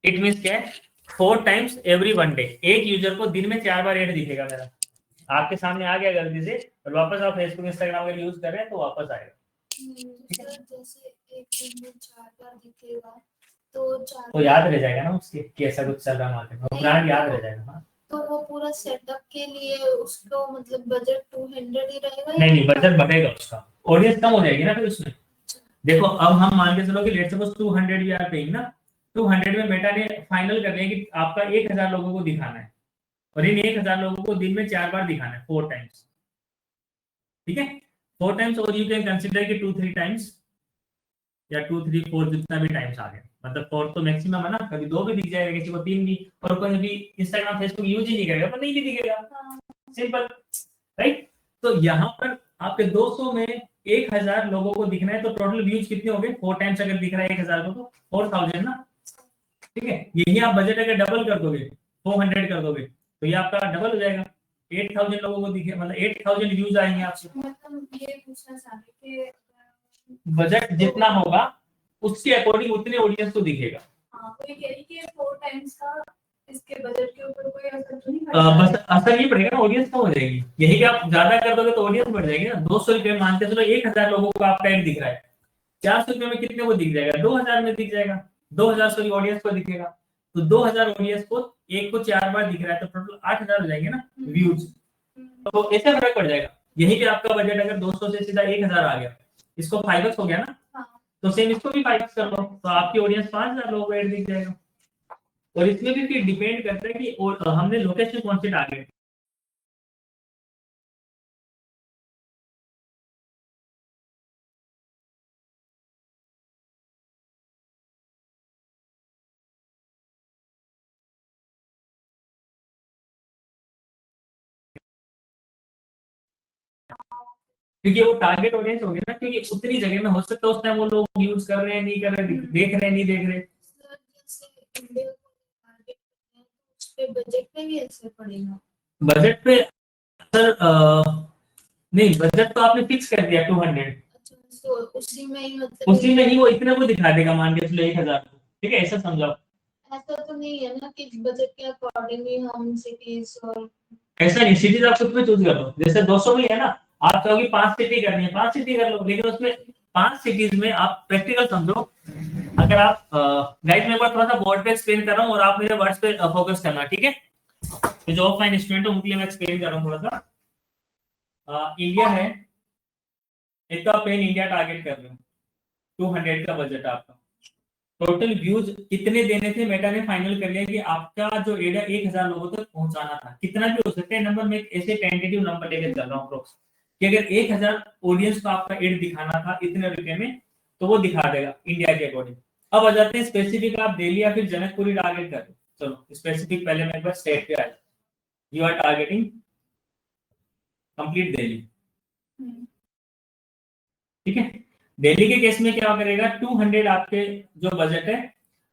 इट मीन्स क्या है, 4 टाइम्स एवरी 1 डे। एक यूजर को दिन में 4 बार एड दिखेगा मेरा, आपके सामने आ गया गलती से, और वापस आप फेसबुक इंस्टाग्राम अगर यूज कर रहे हैं तो वापस आएगा। जैसे एक दिन में 4 बार दिखेगा तो याद रह जाएगा ना उसके कि ऐसा कुछ चल रहा मार्केट में, ब्रांड याद रह जाएगा ना। तो वो पूरा सेटअप के लिए उसको मतलब बजट 200 ही रहेगा? नहीं, बजट बढ़ेगा उसका, ऑडियंस कम हो जाएगी ना फिर उसमें। देखो अब हम मान के चलो कि let's suppose 200 we are paying ना, 200 में मेटा ने फाइनल कर लिया कि आपका 1000 लोगों को दिखाना है, और इन 1000 लोगों को दिन में 4 बार दिखाना है, 4 टाइम्स, ठीक है। 4 टाइम्स, और यू कैन कंसीडर कि 2-3 टाइम्स या 2-3-4 जितना भी टाइम्स आ गया, मतलब 4 तो मैक्सिमम है ना, कभी 2 भी दिख जाएगा, किसी को 3 भी, और कोई भी इंस्टाग्राम फेसबुक यूज ही नहीं करेगा तो नहीं भी दिखेगा, सिंपल, राइट। तो यहाँ पर आपके 200 में 1000 लोगों को दिखना है, तो टोटल व्यूज कितने हो गए, 4 टाइम्स अगर दिख रहा है 1000 को तो 4000 ना, ठीक है। यही आप बजट अगर डबल कर दोगे, 400 कर दोगे, तो ये आपका डबल हो जाएगा, 8000 लोगों को दिखे, मतलब 8000 व्यूज आएंगे आपसे। मतलब ये पूछना चाहते कि बजट जितना होगा उसके अकॉर्डिंग उतने ऑडियंस को दिखेगा। हाँ, तो ये कह रही कि 4 टाइम्स का इसके बजट के ऊपर कोई असर तो नहीं पड़ेगा? बस असर नहीं पड़ेगा ना, ऑडियंस कम हो जाएगी। यही कि आप ज्यादा कर दोगे तो ऑडियंस बढ़ जाएगी ना। 200 रुपए मानते चलो 1000 लोगों को आपका एड दिख रहा है, 400 रुपए में कितने को दिख जाएगा, 2000 में दिख जाएगा, 2000 सॉरी ऑडियंस को दिखेगा, तो 2000 ऑडियंस को एक को 4 बार दिख रहा है, तो टोटल 8000 हो जाएंगे ना व्यूज, तो ऐसे फर्क पड़ जाएगा। यही पे आपका बजट अगर 200 से सीधा 1000 आ गया, इसको 5x हो गया ना, तो सेम इसको भी 5x कर लो, तो आपकी ऑडियंस 5000 लोगों को एड दिख जाएगा। और इसमें भी फिर डिपेंड करता है कि हमने लोकेशन कौन सी टारगेट, क्योंकि वो टारगेट ऑडियंस हो गया ना, क्योंकि उतनी जगह में हो सकता है उस टाइम वो लोग यूज कर रहे हैं नहीं कर रहे, देख रहे हैं नहीं देख रहे। बजट पे भी असर पड़ेगा? बजट पे सर नहीं, बजट तो आपने फिक्स कर दिया 200, अच्छा, तो उसी में ही मतलब उसी में ही वो इतना को दिखा देगा, मान के चलो 1000, ठीक है, ऐसा समझो। ऐसा तो नहीं है ना कि बजट के अकॉर्डिंग ही हम सिटीज और ऐसा नहीं, सिटीज आप खुद में चूज कर लो, जैसे 200 में है ना, आप कहोगे 5 सिटी करनी है, 5 सिटी कर लो, लेकिन उसमें 5 सिटीज में आप प्रैक्टिकल समझो। अगर आप गाइड में एक बार थोड़ा सा बोर्ड पे एक्सप्लेन कर रहा हूँ और आप मेरे वर्ड्स पे फोकस करना, ठीक है। तो जो ऑफलाइन स्टूडेंट है उनके लिए मैं एक्सप्लेन कर रहा हूँ थोड़ा सा। इंडिया है, एक तो आप पेन इंडिया टारगेट कर रहे हो, 200 का बजट आपका। टोटल व्यूज कितने देने थे, मेटा ने फाइनल कर लिया कि आपका जो एड है 1000 लोगों तक पहुंचाना था। कितना भी हो सकता है नंबर, में एक ऐसे टेंटेटिव नंबर लेके चल रहा हूँ अप्रोक्स, कि अगर 1000 ऑडियंस को आपका एड दिखाना था इतने रुपए में, तो वो दिखा देगा इंडिया के अकॉर्डिंग। अब आ जाते हैं स्पेसिफिक, आप दिल्ली या फिर जनकपुरी टारगेट कर। चलो स्पेसिफिक पहले मैं एक बार स्टेट पे आया, you are targeting complete Delhi, ठीक है। दिल्ली के केस में क्या करेगा, 200 आपके जो बजट है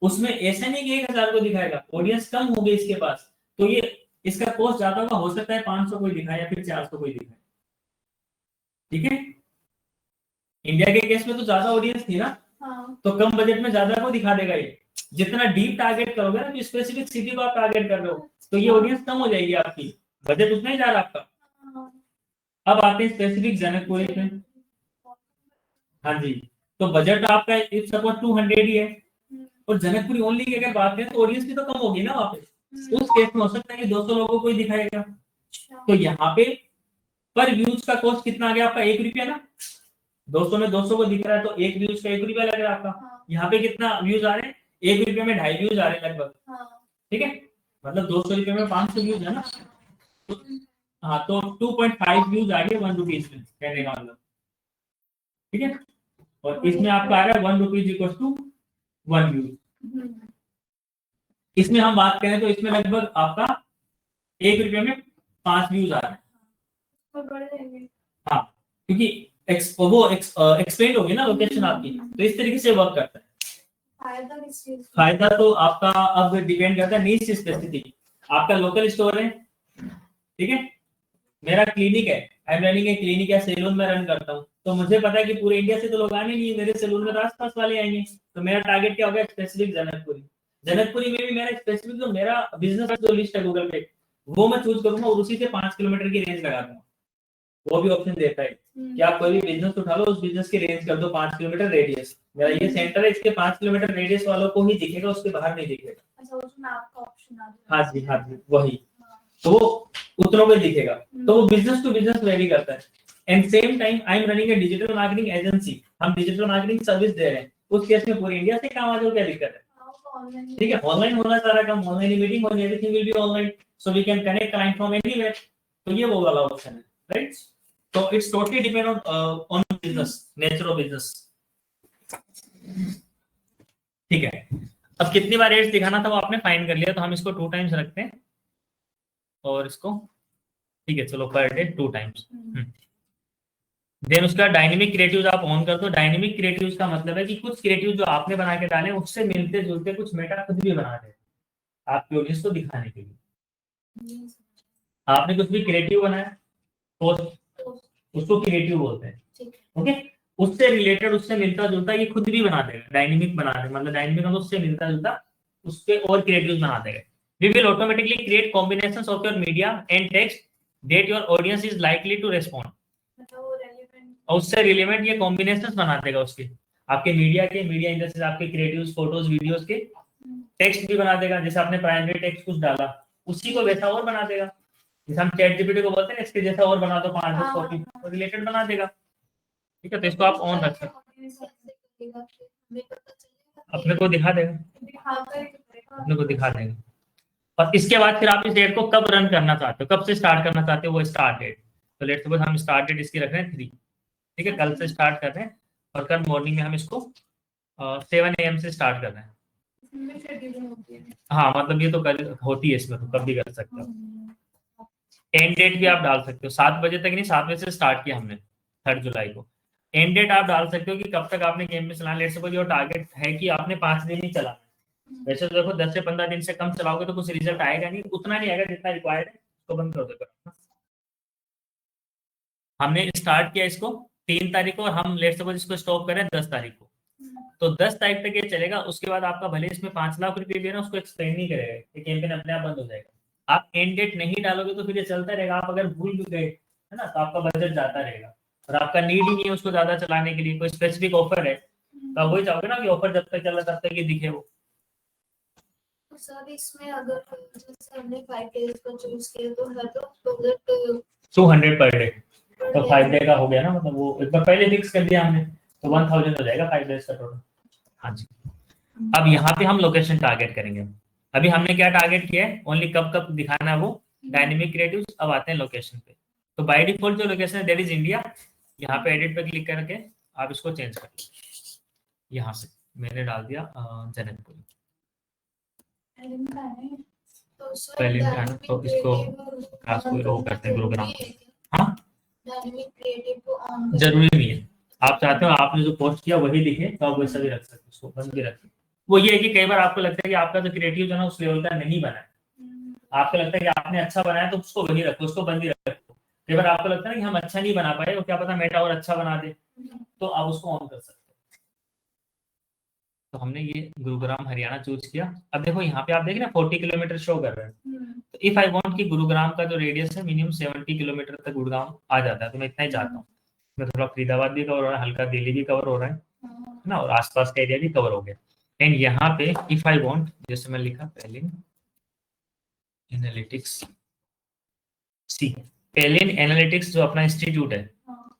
उसमें ऐसा नहीं कि 1000 को दिखाएगा, ऑडियंस कम हो गई इसके पास, तो ये इसका कॉस्ट ज्यादा होगा, हो सकता है 500 कोई दिखाए या फिर 400 कोई दिखाए, ठीक है। इंडिया के केस में तो ज्यादा ऑडियंस थी ना, तो कम बजट में ज्यादा को दिखा देगा ये। जितना डीप टारगेट करोगे ना, स्पेसिफिक सिटी को आप टारगेट कर रहे हो, तो ये ऑडियंस कम हो जाएगी आपकी, बजट उतना ही जा रहा आपका। अब आते हैं स्पेसिफिक जनकपुरी पे। हाँ जी, तो बजट आपका इफ सपोज 200 ही है, और जनकपुरी ओनली की अगर बात करें तो ऑडियंस भी तो कम होगी ना वहाँ पे। उस केस में हो सकता है कि 200 लोगों को ही दिखाएगा। तो यहाँ पे पर व्यूज का कॉस्ट कितना आ गया आपका, 1 रुपया ना। 200 में 200 को दिख रहा है तो 1 व्यूज का 1 रुपया लग रहा है आपका। यहाँ पे कितना व्यूज आ रहे हैं, 1 रुपये में 2.5 व्यूज आ रहे हैं लगभग, ठीक है। मतलब 200 रुपये में 500 व्यूज है ना। हाँ, तो 2.5 व्यूज आ गए 1 रुपीज में, कहने का मतलब, ठीक है। और इसमें आपका आ रहा है 1 रुपीज इक्वल टू 1 व्यूज। इसमें हम बात करें तो इसमें लगभग आपका 1 रुपये में 5 व्यूज आ रहे हैं। हाँ, क्योंकि एक्सपेंड होगी ना लोकेशन आपकी, तो इस तरीके से वर्क करता है। फायदा तो आपका अब डिपेंड करता है नीश स्पेसिफिक। आपका लोकल स्टोर है, ठीक है, मेरा क्लिनिक है, I am running A clinic या सैलून में रन करता हूँ, तो मुझे पता है कि पूरे इंडिया से तो लोग आने नहीं है मेरे सैलून में, तो आसपास वाले आएंगे। तो मेरा टारगेट क्या होगा, स्पेसिफिक जनकपुरी। जनकपुरी में भी मेरा स्पेसिफिक जो मेरा बिजनेस जो लिस्ट है गूगल पे, वो मैं चूज करूंगा और उसी से 5 किलोमीटर की रेंज लगा दूंगा। वो भी ऑप्शन देता है कि आप कोई भी बिजनेस उठा लो, उस बिजनेस की रेंज कर दो 5 किलोमीटर रेडियस। मेरा ये सेंटर है, इसके 5 किलोमीटर रेडियस वालों को ही दिखेगा, उसके बाहर नहीं दिखेगा। अच्छा, उसमें आपका ऑप्शन आ जाएगा। हाँ जी, हाँ जी, वही, तो वो उतनों में दिखेगा। तो वो बिजनेस टू बिजनेस वेरी करता है। And same time I am running a digital marketing agency, हम डिजिटल मार्केटिंग सर्विस दे रहे हैं। उस केस में पूरे इंडिया से काम आ जाओ, क्या दिक्कत है, ठीक है। ऑनलाइन होना सारा काम, ऑनलाइन मीटिंग होनी, everything will be online, so we can connect client from anywhere. तो ये वो वाला ऑप्शन है, राइट। तो it's totally depend on business, nature of business, ठीक है। अब कितनी बार एड्स दिखाना था वो आपने फाइंड कर लिया, तो हम इसको 2 टाइम्स रखते हैं और इसको, ठीक है, चलो पर डे 2 टाइम्स। देन उसका डायनेमिक क्रिएटिव्स आप ऑन कर दो। डायनेमिक क्रिएटिव्स का मतलब है कि कुछ क्रिएटिव जो आपने बना के डाले उससे मिलते जुलते कुछ मेटा खुद भी बना दे आपकी ऑडियंस को दिखाने के लिए। आपने कुछ भी क्रिएटिव बनाया, पोस्ट, उसको क्रिएटिव बोलते हैं, ओके। उससे रिलेटेड, उससे मिलता जुलता ये खुद भी बना देगा, डायनेमिक बना देगा। मतलब डायनेमिक मतलब उससे मिलता जुलता उसके और क्रिएटिव्स बना देगा। We will automatically create combinations of your media and text that your audience is likely to respond. और उससे रिलेवेंट ये कॉम्बिनेशंस बना देगा उसके, आपके मीडिया के, मीडिया इन द सेंस आपके क्रिएटिव्स, फोटोज, वीडियोस के टेक्स्ट भी बना देगा। जैसे आपने प्राइमरी टेक्स्ट कुछ डाला, उसी को वैसा और बना देगा। जैसे हम चैट जीपीटी को बोलते हैं इसके जैसा और बना दो 5-10 कॉपी, तो रिलेटेड बना देगा, ठीक है। तो इसको आप ऑन रख सकते हैं, अपने को दिखा देगा, अपने को दिखा देगा। और इसके बाद फिर आप इस डेट को कब रन करना चाहते हो, कब से स्टार्ट करना चाहते हो, वो स्टार्ट डेट। तो लेट्स सपोज हम स्टार्ट डेट इसकी रख रहे हैं 3, ठीक है, कल से स्टार्ट कर रहे हैं, और कल मॉर्निंग में हम इसको 7 AM से स्टार्ट कर रहे हैं। हाँ, मतलब ये तो कल होती है, इसमें तो कब भी कर सकते हो। एंड डेट भी आप डाल सकते हो, 7 बजे तक नहीं, 7 बजे से स्टार्ट किया हमने 3 जुलाई को। एंड डेट आप डाल सकते हो कि कब तक आपने गेम में चलाना। लेट्स सपोज योर टारगेट है कि आपने 5 दिन ही चलाना। वैसे तो देखो 10 से 15 दिन से कम चलाओगे तो कुछ रिजल्ट आएगा नहीं, उतना नहीं आएगा जितना रिक्वायर्ड है, तो बंद कर दो। हमने स्टार्ट किया इसको 3 तारीख को, और हम लेट्स सपोज इसको स्टॉप करें 10 तारीख को, तो 10 तारीख तक ये चलेगा। उसके बाद आपका भले इसमें 5 लाख रुपए भी है ना, उसको एक्सपेंड नहीं करेगा, ये कैंपेन अपने आप बंद हो जाएगा। आप एंड डेट नहीं डालोगे तो फिर ये चलता रहेगा। आप अगर भूल भी गए है ना, तो आपका बजट जाता रहेगा, और आपका नीड ही नहीं है उसको ज्यादा चलाने के लिए। कोई स्पेसिफिक ऑफर है तो आप वही चाहोगे ना कि ऑफर जब तक चल रहा तब तक ये दिखे वो। सर इसमें अगर जैसे हमने 5 डेज का चूज किया तो है तो बजट 200 पर डे, तो 5 डे का हो गया ना, मतलब वो एक बार पहले फिक्स कर दिया हमने, तो 1000 हो जाएगा 5 डेज का टोटल। हाँ जी। अब यहाँ पे हम लोकेशन टारगेट करेंगे। अभी हमने क्या टारगेट किया है, ओनली कब कब दिखाना है वो डायनेमिक क्रिएटिव। अब आते हैं लोकेशन पे। तो बाय डिफॉल्ट जो लोकेशन है दैट इज इंडिया। यहाँ पे एडिट पे क्लिक करके आप इसको चेंज कर लो। यहाँ से मैंने डाल दिया जनकपुर। पहले का है ना, तो इसको खास कोई वो करते हैं गुरुग्राम। हाँ जरूरी नहीं है, आप चाहते हो आपने जो पोस्ट किया वही दिखे तो आप वैसा भी रख सकते हो, उसको बंद भी रख सकते हो। वो ये है कि कई बार आपको लगता है कि आपका जो क्रिएटिव जो है उस लेवल का नहीं बना है, आपको लगता है कि आपने अच्छा बनाया तो उसको वही रखो, उसको बंद ही रखो। कई बार आपको लगता है कि हम अच्छा नहीं बना पाए और क्या पता मेटा और अच्छा बना दे, तो आप उसको ऑन कर सकते हो। तो हमने ये गुरुग्राम हरियाणा चूज किया। अब देखो यहाँ पे आप देख रहे हैं 40 किलोमीटर शो कर रहे हैं। तो इफ आई वांट कि गुरुग्राम का जो रेडियस है मिनिमम 70 किलोमीटर तक गुरुग्राम आ जाता है, तो मैं इतना ही चाहता हूँ। मैं थोड़ा फरीदाबाद भी कवर हो रहा है, हल्का दिल्ली भी कवर हो रहा है ना, और आसपास का एरिया भी कवर हो गया। एंड यहाँ पे इफ आई वांट, जैसे मैं लिखा पहले एनालिटिक्स सी, पेलिन एनालिटिक्स जो अपना इंस्टीट्यूट है,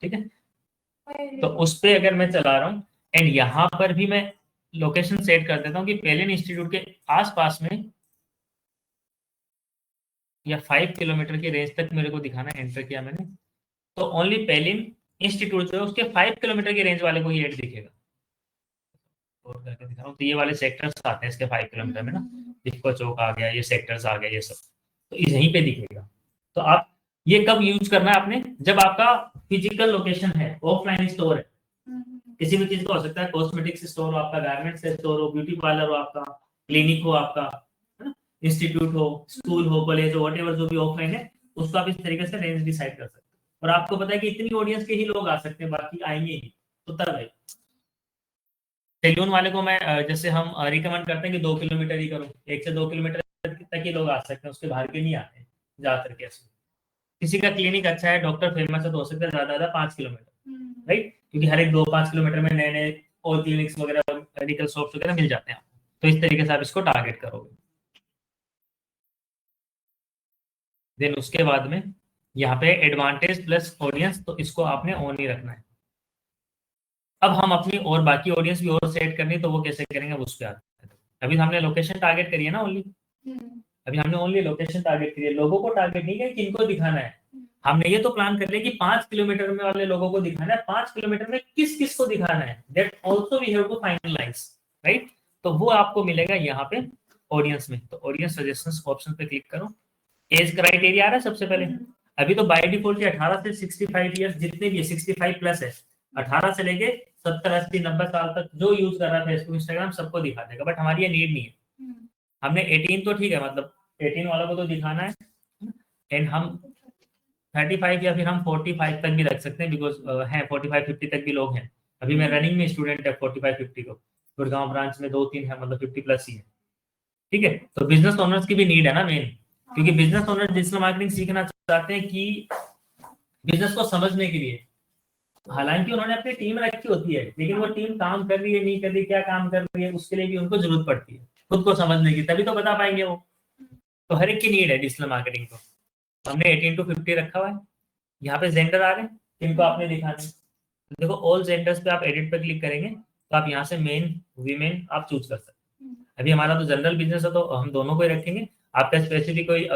ठीक है, तो उस पे अगर मैं चला रहा हूँ एंड यहाँ पर भी मैं लोकेशन सेट कर देता हूँ कि पेलिन इंस्टीट्यूट के आसपास में या 5 किलोमीटर की रेंज तक मेरे को दिखाना है। एंटर किया मैंने, तो ओनली पेलिन इंस्टीट्यूट जो है उसके 5 किलोमीटर की रेंज वाले को ही एड दिखेगा। और करके दिखा रहा हूँ, तो ये वाले सेक्टर्स आते हैं इसके 5 किलोमीटर में ना, इफको चौक आ गया, ये सेक्टर्स आ गया, ये सब तो यहीं पे दिखेगा। तो आप ये कब यूज करना है आपने, जब आपका फिजिकल लोकेशन है, ऑफलाइन स्टोर है, किसी भी चीज का हो सकता है, कॉस्मेटिक्स स्टोर हो आपका, गारमेंट्स स्टोर हो, ब्यूटी पार्लर हो आपका, क्लिनिक हो आपका, इंस्टीट्यूट हो, स्कूल हो, कॉलेज हो, व्हाटएवर जो भी ऑफलाइन है, उसको आप इस तरीके से रेंज डिसाइड कर सकते हैं। और आपको पता है कि इतनी ऑडियंस के ही लोग आ सकते हैं, बाकी आएंगे ही, तो तब है। सैलून वाले को मैं जैसे हम रिकमेंड करते हैं कि 2 किलोमीटर ही करो, 1 से 2 किलोमीटर तक ही लोग आ सकते हैं, उसके बाहर के नहीं आते ज्यादातर कैसे। किसी का क्लिनिक अच्छा है, डॉक्टर फेमस है, तो हो सकता है ज्यादा 5 किलोमीटर, राइट, क्योंकि हर एक 2-5 किलोमीटर में नए नए और क्लिनिक्स वगैरह, मेडिकल शॉप्स वगैरह मिल जाते हैं। तो इस तरीके से आप इसको टारगेट करोगे। देन उसके बाद में यहाँ पे एडवांटेज प्लस ऑडियंस, तो इसको आपने ऑन ही रखना है। अब हम अपनी और बाकी ऑडियंस भी और सेट करनी, तो वो कैसे करेंगे उस पर आते हैं। अभी हमने लोकेशन टारगेट करी है ना ओनली, अभी हमने ओनली लोकेशन टारगेट करी है, लोगों को टारगेट नहीं किया किनको दिखाना है। हमने ये तो प्लान कर लिया कि 5 किलोमीटर में वाले लोगों को दिखाना है, 5 किलोमीटर में किस किस को दिखाना है, that also we have to finalize, right. तो वो आपको मिलेगा यहाँ पे ऑडियंस में। तो ऑडियंस सजेशंस ऑप्शन पे क्लिक करो। एज क्राइटेरिया आ रहा है सबसे पहले। अभी तो बाय डिफॉल्ट 18 से 65 ईयर्स जितने भी 65 प्लस है, 18 से लेके 70 80 90 साल तक जो यूज कर रहा है फेसबुक इंस्टाग्राम सबको दिखा देगा, बट हमारी ये नीड नहीं है। हमने 18 तो ठीक है, मतलब 18 वालों को तो दिखाना है, एंड हम 35 या फिर हम 45 तक भी रख सकते हैं, बिकॉज है 45-50 तक भी लोग हैं। अभी मैं रनिंग में स्टूडेंट है 45-50 को, गुड़गांव ब्रांच में 2-3 है, मतलब 50 प्लस ही है, ठीक है। तो बिजनेस ओनर्स की भी नीड है ना मेन, क्योंकि बिजनेस ओनर डिजिटल मार्केटिंग सीखना चाहते हैं कि बिजनेस को समझने के लिए। हालांकि उन्होंने अपनी टीम रखी होती है, लेकिन वो टीम काम कर रही है नहीं कर रही, क्या काम कर रही है, उसके लिए भी उनको जरूरत पड़ती है खुद को समझने की, तभी तो बता पाएंगे वो। तो हर एक की नीड है डिजिटल मार्केटिंग को। हमने 18 to 50 रखा हुआ है। यहाँ पे जेंडर आ रहे हैं, इनको आपने दिखाना है। देखो ऑल जेंडर्स पे आप एडिट पे क्लिक करेंगे तो आप यहाँ से मेन वीमेन आप चूज कर सकते हैं। अभी हमारा तो जनरल बिजनेस है तो हम दोनों को ही रखेंगे। आपका स्पेसिफिक कोई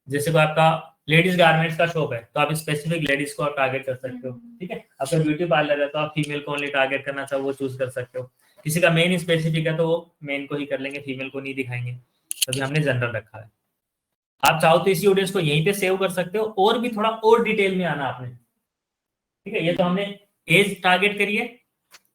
जैसे कोई आपका लेडीज गारमेंट्स का शॉप है तो आप स्पेसिफिक लेडीज को आप टारगेट कर सकते हो, ठीक है। आपका ब्यूटी पार्लर है तो आप फीमेल को ओनली टारगेट करना चाहो वो चूज कर सकते हो। किसी का मेन स्पेसिफिक है तो वो मेन को ही कर लेंगे, फीमेल को नहीं दिखाएंगे। तभी हमने जनरल रखा है। आप चाहो तो इसी ऑडियंस को यहीं पे सेव कर सकते हो, और भी थोड़ा और डिटेल में आना आपने, ठीक है। ये तो हमने एज टारगेट करी है,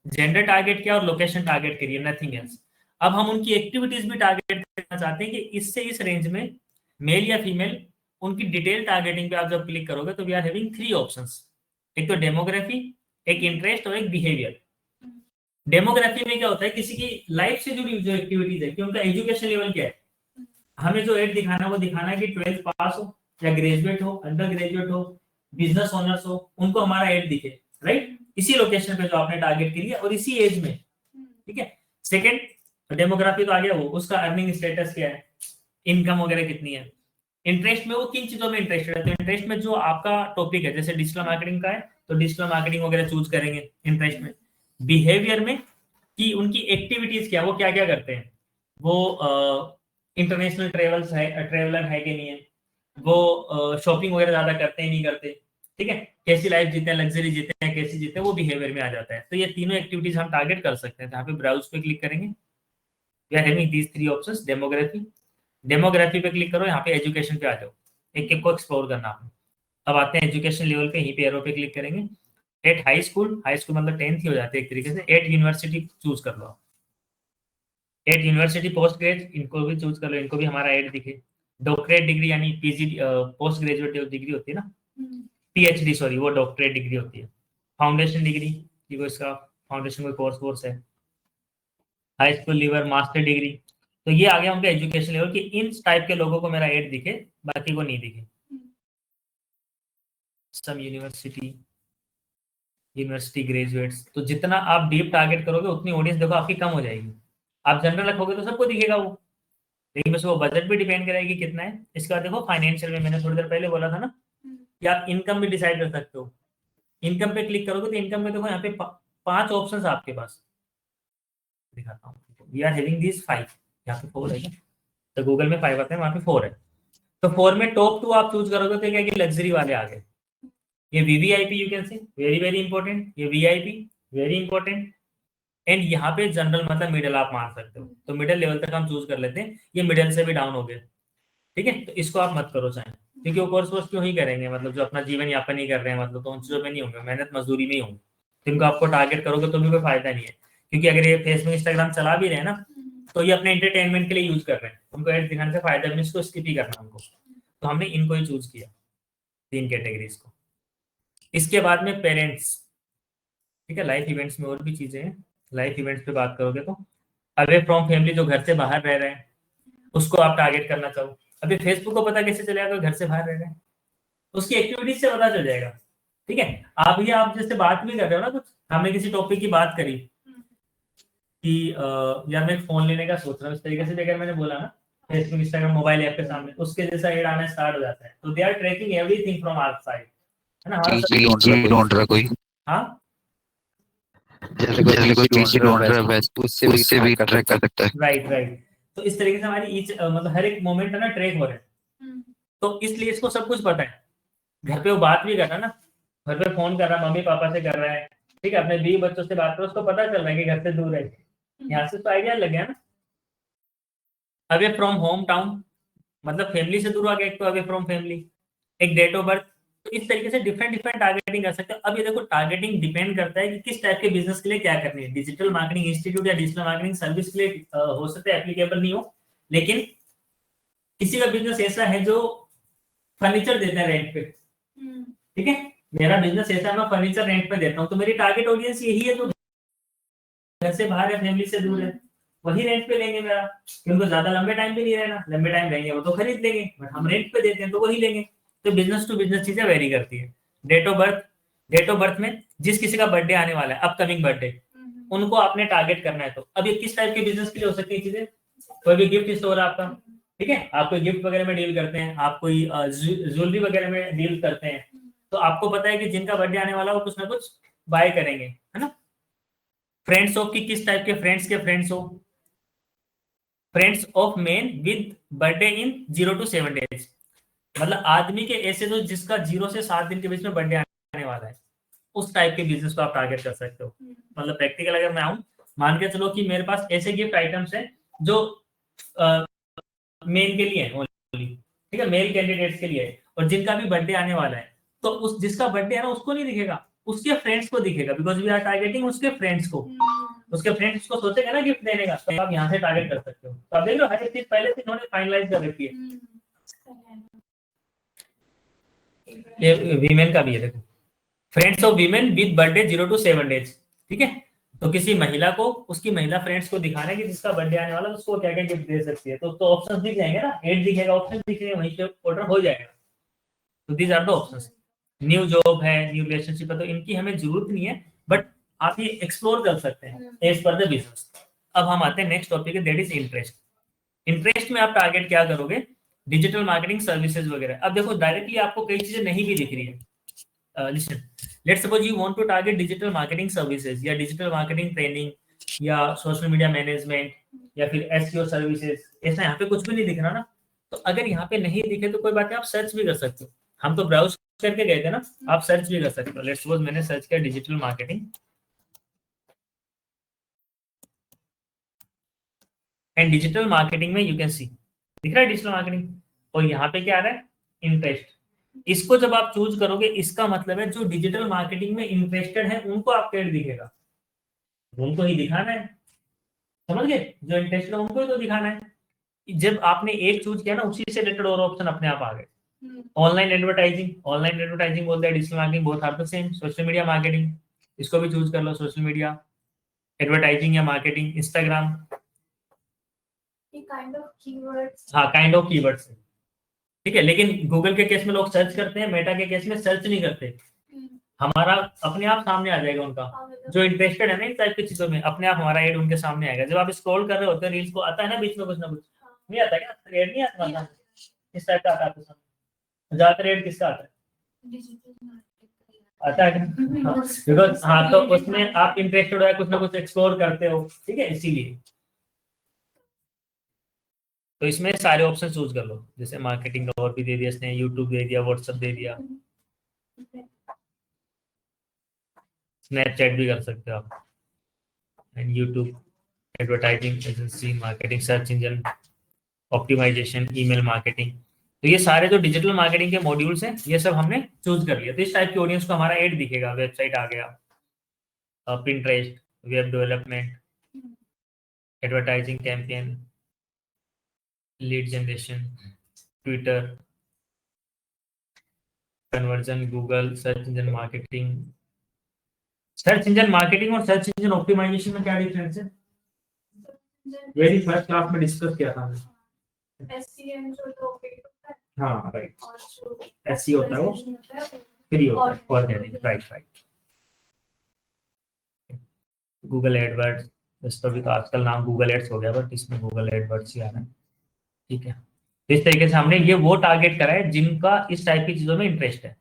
जेंडर टारगेट किया और लोकेशन टारगेट करी है, नथिंग एल्स। अब हम उनकी एक्टिविटीज भी टारगेट करना चाहते हैं कि इससे इस रेंज में मेल या फीमेल, उनकी डिटेल टारगेटिंग पे आप जब क्लिक करोगे तो वी आर हैविंग 3 ऑप्शंस। एक तो डेमोग्राफी, एक इंटरेस्ट और एक बिहेवियर। डेमोग्राफी में क्या होता है, किसी की लाइफ से जुड़ी जो एक्टिविटीज है कि उनका एजुकेशन लेवल क्या है, हमें जो एड दिखाना है वो दिखाना है कि 12th पास हो या ग्रेजुएट हो, अंडर ग्रेजुएट हो, बिजनेस ओनर्स हो, उनको हमारा एड दिखे, राइट। इसी लोकेशन पे जो आपने टारगेट करी है और इसी एज में, ठीक है। सेकंड डेमोग्राफी तो आ गया, वो उसका अर्निंग स्टेटस क्या है, इनकम वगैरह कितनी है। इंटरेस्ट में वो किन चीजों में इंटरेस्टेड है, तो इंटरेस्ट में जो आपका टॉपिक है, जैसे डिजिटल मार्केटिंग का है तो डिजिटल मार्केटिंग वगैरह चूज करेंगे इंटरेस्ट में। बिहेवियर में कि उनकी एक्टिविटीज क्या, वो क्या क्या करते हैं, वो इंटरनेशनल ट्रेवलर है कि नहीं है, वो शॉपिंग वगैरह ज्यादा करते हैं नहीं करते, ठीक है, कैसी लाइफ जीते हैं, लग्जरी जीते हैं, कैसी जीते हैं, वो बिहेवियर में आ जाता है। तो ये तीनों एक्टिविटीज हम टारगेट कर सकते हैं। तो यहाँ पे ब्राउज पे क्लिक करेंगे, we are having these 3 options. Demography पे क्लिक करो, यहाँ पे एजुकेशन पे आ जाओ, एक एक को एक्सप्लोर करना आपने। अब आते हैं एजुकेशन लेवल पे, यहीं पे एरो पे क्लिक करेंगे। एट हाई स्कूल मतलब 10th ही हो जाती है एक तरीके से। 8 यूनिवर्सिटी चूज कर लो, 8 यूनिवर्सिटी पोस्ट ग्रेड, इनको भी चूज कर लो, इनको भी हमारा 8 दिखे। डॉक्टरेट डिग्री यानी पीजी पोस्ट ग्रेजुएट डिग्री होती है ना, पीएचडी सॉरी, वो डॉक्टरेट डिग्री होती है। फाउंडेशन डिग्री, वो इसका फाउंडेशन कोई कोर्स है। High school level master degree, तो ये आ गया उनका एजुकेशन लेवल कि इन टाइप के लोगों को मेरा 8 दिखे, बाकी को नहीं दिखे। सम यूनिवर्सिटी ग्रेजुएट्स, तो जितना आप डीप टारगेट करोगे उतनी ऑडियंस देखो आपकी कम हो जाएगी। आप जनरल रखोगे तो सबको दिखेगा वो, लेकिन बस वो बजट भी डिपेंड करेगी कितना है। इसके बाद देखो फाइनेंशियल में, मैंने थोड़ी देर पहले बोला था ना कि आप इनकम भी डिसाइड कर सकते हो। इनकम पे क्लिक करोगे तो इनकम में देखो यहाँ पे 5 ऑप्शन आपके पास, दिखाता हूँ। वी आर हैविंग दिस 5, यहाँ पे 4 है क्या, तो गूगल में 5 आते हैं, वहाँ पे 4 है। तो 4 में टॉप 2 आप चूज करोगे तो क्या कि लग्जरी वाले आ गए। ये VVIP you can see, very very important, ये वीआईपी वेरी इंपॉर्टेंट, एंड यहाँ पे जनरल मतलब मिडिल आप मान सकते हो। तो मिडिल लेवल तक हम चूज कर लेते हैं, ये मिडिल से भी डाउन हो गए, ठीक है। तो इसको आप मत करो चाहे, क्योंकि वो कोर्स क्यों ही करेंगे, मतलब जो अपना जीवन यापन ही कर रहे हैं, मतलब तो उन चीजों में नहीं होंगे, मेहनत मजदूरी में ही होंगे। तो इनको आपको टारगेट करोगे तो भी कोई फायदा नहीं है, क्योंकि अगर ये फेसबुक इंस्टाग्राम चला भी रहे हैं ना, तो ये अपने एंटरटेनमेंट के लिए यूज कर रहे हैं, उनको एड दिखाने से फायदा भी नहीं, इसको स्किप ही करना उनको। तो हमने इनको ही चूज किया, 3 कैटेगरीज को। इसके बाद में पेरेंट्स, ठीक है। लाइफ इवेंट्स में और भी चीजें हैं। लाइफ इवेंट्स पे बात करोगे तो अवे फ्रॉम फैमिली, जो घर से बाहर रह रहे हैं, उसको आप टारगेट करना चाहो। अभी फेसबुक को पता कैसे चलेगा घर से बाहर रह रहे हैं, उसकी एक्टिविटीज से पता चल जाएगा, ठीक है। आप जैसे बात भी कर रहे हो ना, कुछ हमने किसी टॉपिक की बात करी कि यार मैं फोन लेने का सोच रहा हूँ, इस तरीके से अगर मैंने बोला ना, फेसबुक इंस्टाग्राम मोबाइल ऐप के सामने, उसके जैसा एड आना स्टार्ट हो जाता है। तो they are tracking everything from our side, है ना। चीज ढूंढ रहा कोई, हाँ, जैसे कोई चीज ढूंढ रहा है वैसे उससे भी ट्रैक कर सकता है। राइट। तो इस तरीके से हमारी मतलब हर एक मोमेंट है ना ट्रैक हो रहे हैं। तो इसलिए इसको सब कुछ पता है। घर पे वो बात भी कर रहा है ना, घर पे फोन कर रहा है, मम्मी पापा से कर रहा है, ठीक है, अपने बीवी बच्चों से बात कर रहा है, उसको पता चल रहा है कि घर से दूर है। यहाँ से तो आइडिया लग गया ना। अवे फ्रॉम होम टाउन मतलब फैमिली से दूर आ गया, एक तो अवे फ्रॉम फैमिली, एक डेट ऑफ बर्थ। तो इस तरीके से डिफरेंट टारगेटिंग कर सकते हो। अब ये देखो, टारगेटिंग डिपेंड करता है कि किस टाइप के बिजनेस के लिए क्या करनी है। डिजिटल मार्केटिंग इंस्टीट्यूट या डिजिटल मार्केटिंग सर्विस के लिए हो सकता है एप्लीकेबल नहीं हो, लेकिन किसी का बिजनेस ऐसा है जो फर्नीचर देता है रेंट पे, ठीक है, मेरा बिजनेस ऐसा है मैं फर्नीचर रेंट पे देता हूँ, तो मेरी टारगेट ऑडियंस यही है जो घर से बाहर है, फैमिली से दूर है, वही रेंट पे लेंगे मेरा, क्योंकि ज्यादा लंबे टाइम भी नहीं रहना, लंबे टाइम रहेंगे वो तो खरीद लेंगे, बट हम रेंट पे देते हैं तो वही लेंगे। तो बिजनेस टू बिजनेस चीजें वेरी करती है। डेट ऑफ बर्थ में जिस किसी का बर्थडे आने वाला है, अपकमिंग बर्थडे, उनको आपने टारगेट करना है। तो अब ये किस टाइप के बिजनेस के लिए हो सकती है चीजें, कोई भी गिफ्ट स्टोर आपका, ठीक है, आप कोई गिफ्ट वगैरह में डील करते हैं, आप कोई ज्वेलरी वगैरह में डील करते हैं, तो आपको पता है कि जिनका बर्थडे आने वाला हो कुछ ना कुछ बाय करेंगे, है ना। फ्रेंड्स ऑफ की किस टाइप के फ्रेंड्स हो, friends of main with birthday in 0 to 7 days, मतलब आदमी के ऐसे जो जिसका 0 से 7 दिन के बीच में बर्थडे आने वाला है, उस टाइप के बिजनेस को आप टारगेट कर सकते हो। मतलब प्रैक्टिकल अगर मैं आऊं, मान के चलो कि मेरे पास ऐसे गिफ्ट आइटम्स हैं जो मेल के लिए है, ठीक है, मेल कैंडिडेट्स के लिए है, और जिनका भी बर्थडे आने वाला है, तो उस जिसका बर्थडे है ना उसको नहीं दिखेगा, उसके फ्रेंड्स को दिखेगा, बिकॉज वी आर टारगेटिंग उसके फ्रेंड्स को। उसके फ्रेंड्स को सोचेगा ना गिफ्ट देने का, तो आप यहाँ से टारगेट कर सकते हो। तो आप देख लो हर एक चीज पहले से इन्होंने फाइनलाइज कर रखी है। ये वीमेन का भी है, देखो, friends of women with birthday 0 to 7 days, ठीक है। तो किसी महिला को उसकी महिला फ्रेंड्स को दिखाना है कि जिसका बर्थडे आने वाला है उसको क्या क्या गिफ्ट दे सकती है। तो ऑप्शंस दिख जाएंगे ना, एड दिखेगा, ऑप्शन दिखेंगे, वहीं पे ऑर्डर हो जाएगा। तो these are the options. New job है, न्यू रिलेशनशिप है, तो इनकी हमें जरूरत नहीं है, बट आप ये एक्सप्लोर कर सकते हैं एज पर द बिजनेस। अब हम आते हैं next topic, that is interest. Interest में आप टारगेट क्या करोगे, डिजिटल मार्केटिंग सर्विसेज वगैरह। अब देखो डायरेक्टली आपको कई चीजें नहीं भी दिख रही है, listen, let's suppose you want to target digital marketing services या डिजिटल मार्केटिंग ट्रेनिंग या सोशल मीडिया मैनेजमेंट या फिर एसईओ सर्विसेज, ऐसा यहाँ पे कुछ भी नहीं दिख रहा ना, तो अगर यहाँ पे नहीं दिखे तो कोई बात नहीं, आप सर्च भी कर सकते हो। हम तो ब्राउज करके गए थे ना, आप सर्च भी कर सकते हो। लेट्स सपोज मैंने सर्च किया digital marketing and digital marketing में यू कैन सी दिख रहा है डिजिटल मार्केटिंग, और यहाँ पे क्या आ रहा है, इंटरेस्ट। इसको जब आप चूज करोगे इसका मतलब है जो डिजिटल मार्केटिंग में इंटरेस्टेड है उनको आपका एड दिखेगा, उनको ही दिखाना है, समझ गए, जो इंटरेस्टेड है उनको ही तो दिखाना है। जब आपने एक चूज किया ना, उसी से रिलेटेड और ऑप्शन अपने आप आ गए। ऑनलाइन एडवर्टाइजिंग बोलते हैं, digital marketing both are the same. Social media marketing, इसको भी चूज कर लो, सोशल मीडिया एडवर्टाइजिंग या marketing, Instagram, kind of keywords. हाँ काइंड ऑफ कीवर्ड्स, ठीक है। लेकिन गूगल के केस में लोग सर्च करते हैं, मेटा के केस में सर्च नहीं करते, हमारा अपने आप सामने आ जाएगा उनका। जो इंटरेस्टेड है ना इस टाइप की चीजों में, अपने आप हमारा एड उनके सामने आएगा। जब आप स्क्रॉल कर रहे होते हैं रील्स को, आता है ना बीच में कुछ ना कुछ, नहीं आता क्या, एड नहीं आता, इस टाइप का आता है आपको। ज्यादातर एड किसका आता है, आता है बिकॉज हाँ, तो उसमें आप इंटरेस्टेड हो, कुछ ना कुछ एक्सप्लोर करते हो, ठीक है, इसीलिए। तो इसमें सारे ऑप्शन चूज कर लो, जैसे मार्केटिंग का और भी दे दिया इसने, यूट्यूब दे दिया, व्हाट्सएप दे दिया, स्नैपचैट भी कर सकते हो आप, and YouTube, advertising agency, marketing, search engine optimization, email marketing. तो ये सारे जो डिजिटल मार्केटिंग के मॉड्यूल्स हैं ये सब हमने चूज कर लिया। तो इस टाइप की ऑडियंस को हमारा एड दिखेगा, वेबसाइट आ गया, Pinterest, web development, advertising campaign, lead generation, Twitter, conversion, Google, search engine marketing. Search engine marketing और सर्च इंजन ऑप्टिमाइजेशन में क्या डिफरेंस है, वेरी फर्स्ट क्लास में डिस्कस किया था हमने। एसईएम जो टॉपिक होता है, हाँ राइट, और जो एसईओ होता है वो फ्री होता है, organic, right right. Google AdWords, इस पर भी तो आजकल नाम गूगल एड्स हो गया, बट इसमें गूगल एडवर्ड्स ही आ रहा है, ठीक है। तो इस तरीके से हमने ये वो टारगेट करा है जिनका इस टाइप की चीजों में इंटरेस्ट है।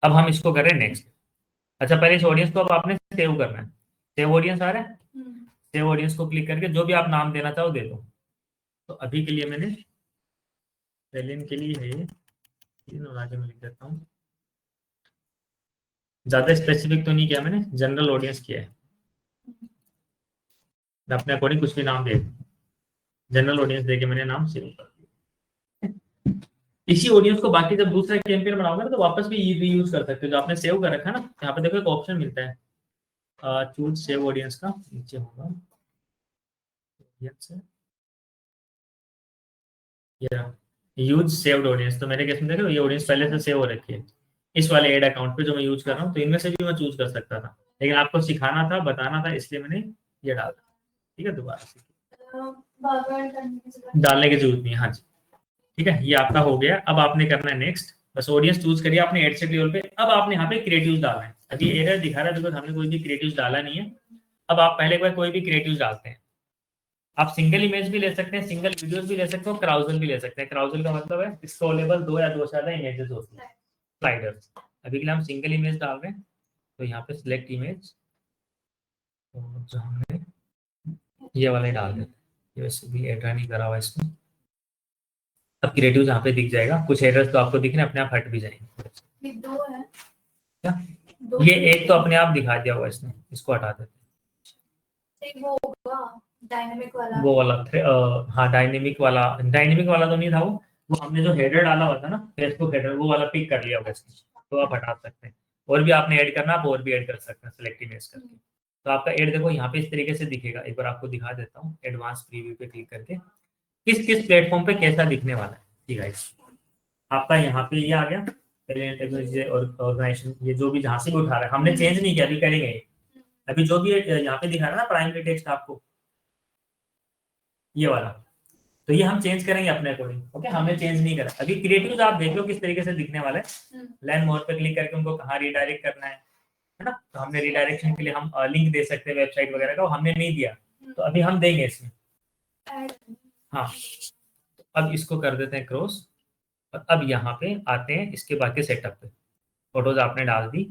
अब हम इसको कर रहे हैं नेक्स्ट। अच्छा, पहले इस ऑडियंस को अब आपने सेव करना है। सेव ऑडियंस आ रहा है, सेव ऑडियंस को क्लिक करके जो भी आप नाम देना चाहो दे दो। तो अभी के लिए मैंने सेलिन के लिए है, आगे मैं लिख देता हूँ, ज्यादा स्पेसिफिक तो नहीं किया मैंने, जनरल ऑडियंस किया है। मैं अपने अकॉर्डिंग कुछ भी नाम दे, जनरल ऑडियंस देके मैंने नाम सेव कर दिया। इसी ऑडियंस को बाकी जब दूसरा कैंपेन बनाओगे ना तो वापस भी रीयूज कर सकते हो। जो आपने सेव कर रखा है ना, यहाँ पे देखो एक ऑप्शन मिलता है चूज सेव ऑडियंस का, नीचे होगा यूज सेव्ड ऑडियंस। तो मेरे केस में देखो ये ऑडियंस पहले से सेव हो रखी है इस वाले एड अकाउंट पे जो मैं यूज कर रहा हूँ। तो इनमें से भी मैं चूज कर सकता था, लेकिन आपको सिखाना था, बताना था, इसलिए मैंने ये डाला, ठीक है। दोबारा डालने की जरूरत नहीं है, हाँ जी, ठीक है। ये आपका हो गया। अब आपने करना है नेक्स्ट, बस ऑडियंस चूज करिए आपने एड सेट लेवल पे। अब आपने यहाँ पे क्रिएटिव डालना है। अभी एरर दिखा रहा है बिकॉज हमने कोई भी क्रिएटिव डाला नहीं है। अब आप पहले एक बार कोई भी क्रिएटिव डालते हैं, आप सिंगल इमेज भी ले सकते हैं, सिंगल वीडियोस भी ले सकते हो, क्राउजल भी ले सकते हैं। क्राउजल का मतलब है स्क्रॉलेबल, दो या दो से ज्यादा इमेजेस होती है, स्लाइडर्स। अभी के लिए हम सिंगल इमेज डाल रहे हैं, तो यहाँ पे सिलेक्ट इमेज, जो हमने ये वाला ही डाल देते हैं, ये वैसे भी एड नहीं करा हुआ इसमें। अब क्रिएटिव यहाँ पे दिख जाएगा, कुछ एरर्स तो आपको दिख रहे हैं, अपने आप हट भी जाएंगे। दो है क्या ये एक तो अपने आप दिखा दिया हुआ इसने, इसको हटा देते हैं। एक वो होगा डायनेमिक वाला, वो वाला हाँ डायनेमिक वाला तो नहीं था वो हमने जो हेडर डाला हुआ था ना, फेसबुक हेडर, वो वाला पिक कर लिया होगा इसने, तो आप हटा सकते हैं। और भी आपने ऐड करना, आप और भी ऐड कर सकते हैं सेलेक्ट इमेज करके। तो आपका ऐड देखो यहाँ पे इस तरीके से दिखेगा। एक बार आपको दिखा देता हूँ, एडवांस प्रीव्यू पे क्लिक करके किस किस प्लेटफॉर्म पे कैसा दिखने वाला है। ठीक है, आपका यहाँ पे ये आ गया टेक्नोलॉजी और ऑर्गेनाइजेशन, ये जो भी जहाँ से भी उठा रहा है, हमने चेंज नहीं किया, अभी करेंगे। अभी जो भी यहाँ पे दिखा रहा है ना प्राइमरी टेक्स्ट आपको, ये वाला, तो ये हम चेंज करेंगे अपने अकॉर्डिंग। ओके, हमने चेंज नहीं करा। अभी क्रिएटिव आप देख लो किस तरीके से दिखने वाला है। लर्न मोर पे क्लिक करके उनको कहाँ रिडायरेक्ट करना है ना। तो हमने रिडायरेक्शन के लिए हम लिंक दे सकते हैं वेबसाइट वगैरह का, हमने नहीं दिया, तो अभी हम देंगे इसमें। हाँ, अब इसको कर देते हैं क्रॉस, और अब यहाँ पे आते हैं इसके बाकी सेटअप पे। फोटोज आपने डाल दी,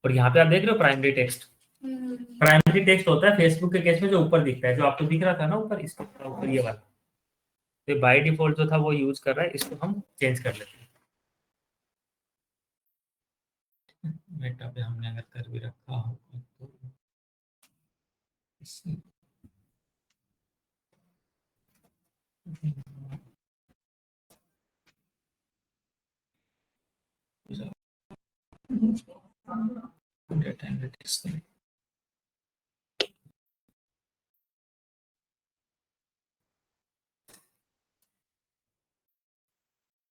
और यहाँ पे आप देख रहे हो प्राइमरी टेक्स्ट। प्राइमरी टेक्स्ट होता है फेसबुक के केस में जो ऊपर दिखता है, जो आपको दिख रहा था ना ऊपर, इसके ऊपर ये वाला, तो बाय डिफॉल्ट जो था वो यूज कर रहा है, इसको हम चेंज कर लेते हैं। मेटा पे हमने अगर कर भी रखा हो तो डेटा एनालिटिक्स में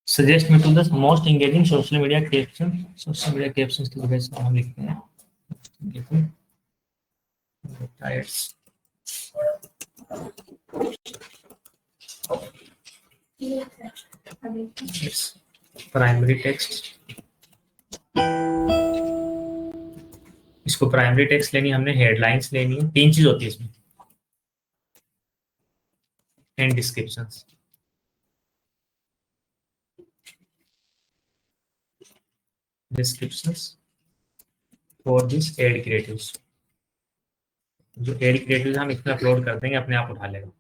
suggest me to the most engaging social media caption. Social media caption की वजह से हम लिखते हैं प्राइमरी टेक्स्ट। इसको प्राइमरी टेक्स्ट लेनी हमने, हेडलाइंस लेनी है, 3 चीज होती है इसमें, and descriptions. Descriptions for this ad creatives. जो एड क्रिएटिव्स हम इसमें अपलोड कर देंगे, अपने आप उठा लेगा।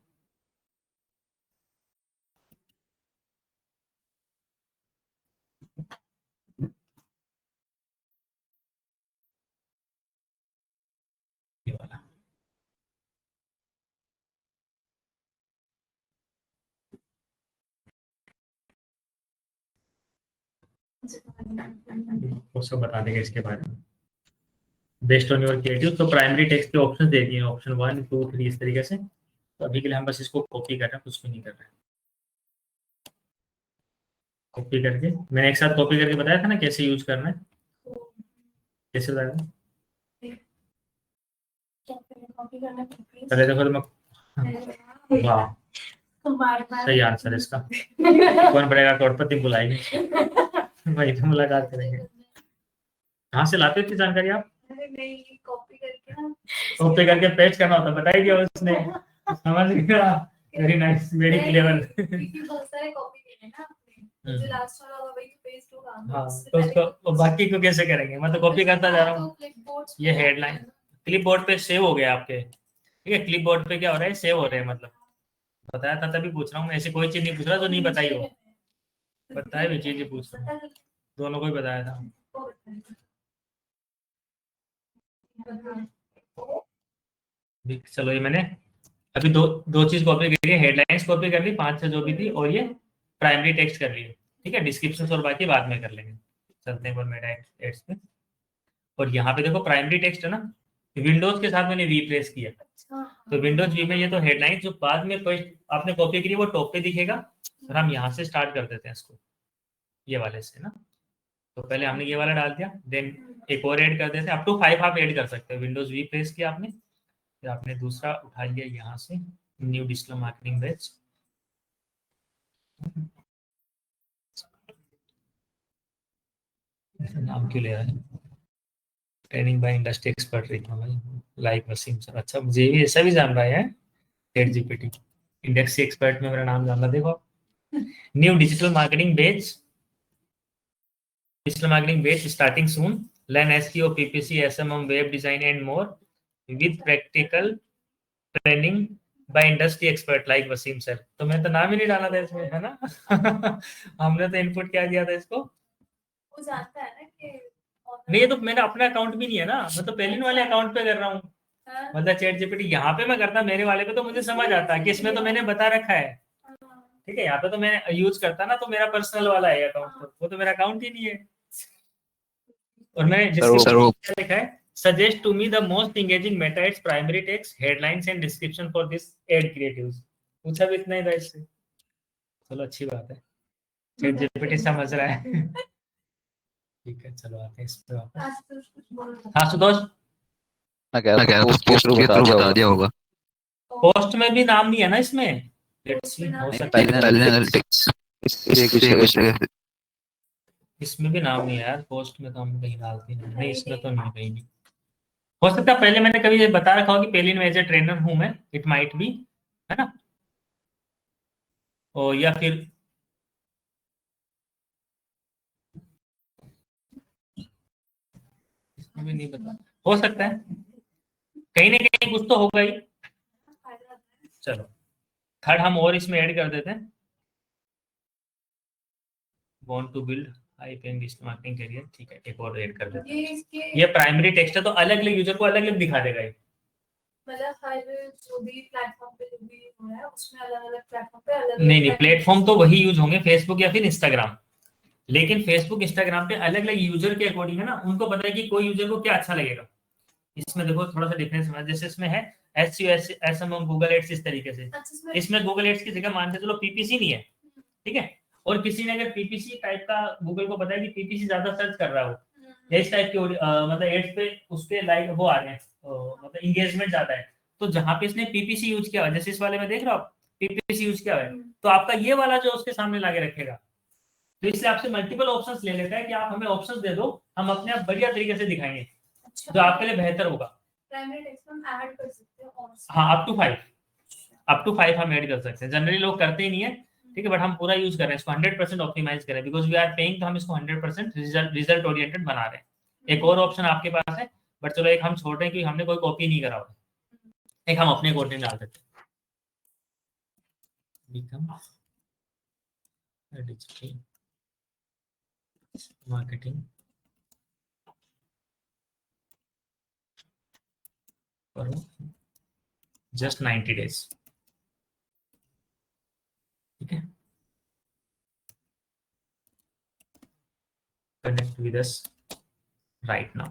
ये वाला वो सब बता देगा इसके बारे में। बेस्ड ऑन योर क्रिएटिव, तो प्राइमरी टेक्स्ट के ऑप्शन दे दिए, ऑप्शन 1 2 3 इस तरीके से। तो अभी के लिए हम बस इसको कॉपी कर रहे हैं, कुछ भी नहीं कर रहे हैं। कॉपी करके मैंने एक साथ कॉपी करके बताया था ना कैसे यूज करना है, कैसे बताया था? पहले देखो तो मैं, वाह सही आंसर है इसका। कौन पड़ेगा करोड़पति, बुलाएंगे वही तो मुलाकात करेंगे। कहाँ से लाते थे जानकारी आप? कॉपी करके पेस्ट करना होता, बताई दिया उसने। समझ गया, वेरी नाइस, वेरी क्लेवर। हाँ, तो उसको बाकी को कैसे करेंगे? मैं तो कॉपी करता जा रहा हूँ। ये हेडलाइन क्लिप बोर्ड पे सेव हो गया आपके, ठीक है। क्लिप बोर्ड पे क्या हो रहा है, सेव हो रहे हैं, मतलब बताया था तभी पूछ रहा हूँ मैं, ऐसी कोई चीज नहीं पूछ रहा जो नहीं बताई हो। बताया भी चीज पूछ रहा हूँ, दोनों को ही बताया था। चलो ये मैंने अभी दो चीज कॉपी करी है, हेडलाइंस कॉपी कर ली 5 से जो भी थी, और ये प्राइमरी टेक्स्ट कर ली, ठीक है। डिस्क्रिप्शन और बाकी बाद में कर लेंगे। चलते हैं मेटा एड्स पे, और यहाँ पे देखो प्राइमरी टेक्स्ट है ना, विंडोज के साथ मैंने रिप्लेस किया। तो विंडोज वी में ये तो हेडलाइन जो बाद में फर्स्ट आपने कॉपी करी वो टॉप पे दिखेगा, और हम यहाँ से स्टार्ट कर देते हैं इसको, ये वाले से ना। तो पहले हमने ये वाला डाल दिया, देन एक और ऐड कर देते हैं, अप टू 5 आप ऐड कर सकते हो। विंडोज वी प्रेस किया आपने, फिर आपने दूसरा उठा लिया यहाँ से, न्यू डिजिटल मार्केटिंग बैच। नाम क्यों ले रहा है? ट्रेनिंग बाय इंडस्ट्री एक्सपर्ट रही भाई, लाइव वसीम सर। अच्छा, मुझे भी ऐसा भी जान रहा है चैट जीपीटी। इंडस्ट्री एक्सपर्ट में मेरा नाम जानना, देखो new digital marketing batch, digital marketing base starting soon. Learn SEO, PPC, SMM, web design and more with practical training by industry expert like Waseem sir. तो मैं तो नाम ही नहीं डाला था इसमें, है ना। हमने तो इनपुट क्या दिया था इसको, वो जानता है ना कि नहीं, ये तो मेरा अपना अकाउंट भी नहीं है ना, मैं तो पेलिन वाले अकाउंट पे कर रहा हूँ। मतलब चैट जीपीटी यहाँ पे मैं करता, मेरे वाले पे तो मुझे समझ आता है कि इसमें तो मैंने बता रखा है, ठीक है। यहाँ पे तो मैं यूज करता ना, तो मेरा पर्सनल वाला है अकाउंट, वो तो मेरा अकाउंट ही नहीं है। और मैंने जिसके लिखा है, suggest to me the most engaging Meta ads, primary text, headlines and description for this ad creatives. पूछा भी इतना ही था इससे, चलो अच्छी बात है, चैट जीपीटी समझ रहा है। ठीक है, चलो आते हैं इस पे वापस। हाँ सुतोष, पोस्ट के थ्रू बता दिया होगा। पोस्ट में भी नाम नहीं है ना इसमें, लेट्स सी, हो सकता है इसमें भी नाम नहीं है यार। पोस्ट में तो हम कहीं डालते नहीं, इसमें तो नहीं, कहीं नहीं। हो सकता है पहले मैंने कभी बता रखा हो कि पेलिन में एज ए ट्रेनर हूं मैं, इट माइट बी, है ना। और या फिर इसमें भी नहीं पता, हो सकता है कहीं ना कहीं कुछ तो होगा ही। चलो थर्ड हम और इसमें ऐड कर देते हैं, want to build high paying digital marketing career. ठीक है, एक और ऐड कर देते हैं। ये प्राइमरी टेक्स्ट है तो अलग अलग यूजर को अलग अलग दिखा देगा ये। मतलब हर जो भी प्लेटफॉर्म पे जो भी हो रहा है उसमें अलग अलग प्लेटफॉर्म पे अलग नहीं, प्लेटफॉर्म तो वही यूज होंगे, फेसबुक या फिर इंस्टाग्राम। लेकिन फेसबुक इंस्टाग्राम पे अलग अलग यूजर के अकॉर्डिंग है ना, उनको पता है कि कोई यूजर को क्या अच्छा लगेगा। इसमें देखो थोड़ा सा डिफरेंस है, जैसे इसमें है SEO गूगल एड्स इस तरीके से, इसमें गूगल एड्स की जगह मान के चलो पीपीसी नहीं है, ठीक है। और किसी ने अगर पीपीसी टाइप का, गूगल को पता है कि पीपीसी ज्यादा सर्च कर रहा हो, इस टाइप की मतलब एड्स पे उस पे लाइक वो आ रहे हैं, मतलब इंगेजमेंट ज्यादा है, तो जहां पे इसने पीपीसी यूज किया हुआ है, जैसे इस वाले में देख रहे हो आप पीपीसी यूज किया हुआ है, तो आपका ये वाला जो उसके सामने लाके रखेगा। तो इससे आपसे मल्टीपल ऑप्शंस ले लेता है कि आप हमें ऑप्शंस दे दो, हम अपने आप बढ़िया तरीके से दिखाएंगे, जो आपके लिए बेहतर होगा। प्राइमरी टेक्स्ट हम ऐड कर सकते हैं और हाँ, अप टू 5 हम ऐड कर सकते हैं। जनरली लोग करते ही नहीं है, ठीक है, बट हम पूरा यूज कर रहे हैं इसको, 100% ऑप्टिमाइज करें, बिकॉज वी आर पेइंग, तो हम इसको 100% रिजल्ट ओरिएंटेड बना रहे हैं। एक और ऑप्शन आपके पास है, बट चलो एक हम छोड़ रहे हैं क्योंकि हमने कोई कॉपी नहीं करा हुआ, एक हम अपने कंटेंट डाल सकते हैं। डिजिटल मार्केटिंग करो जस्ट 90 days, ठीक है। Connect with us right now.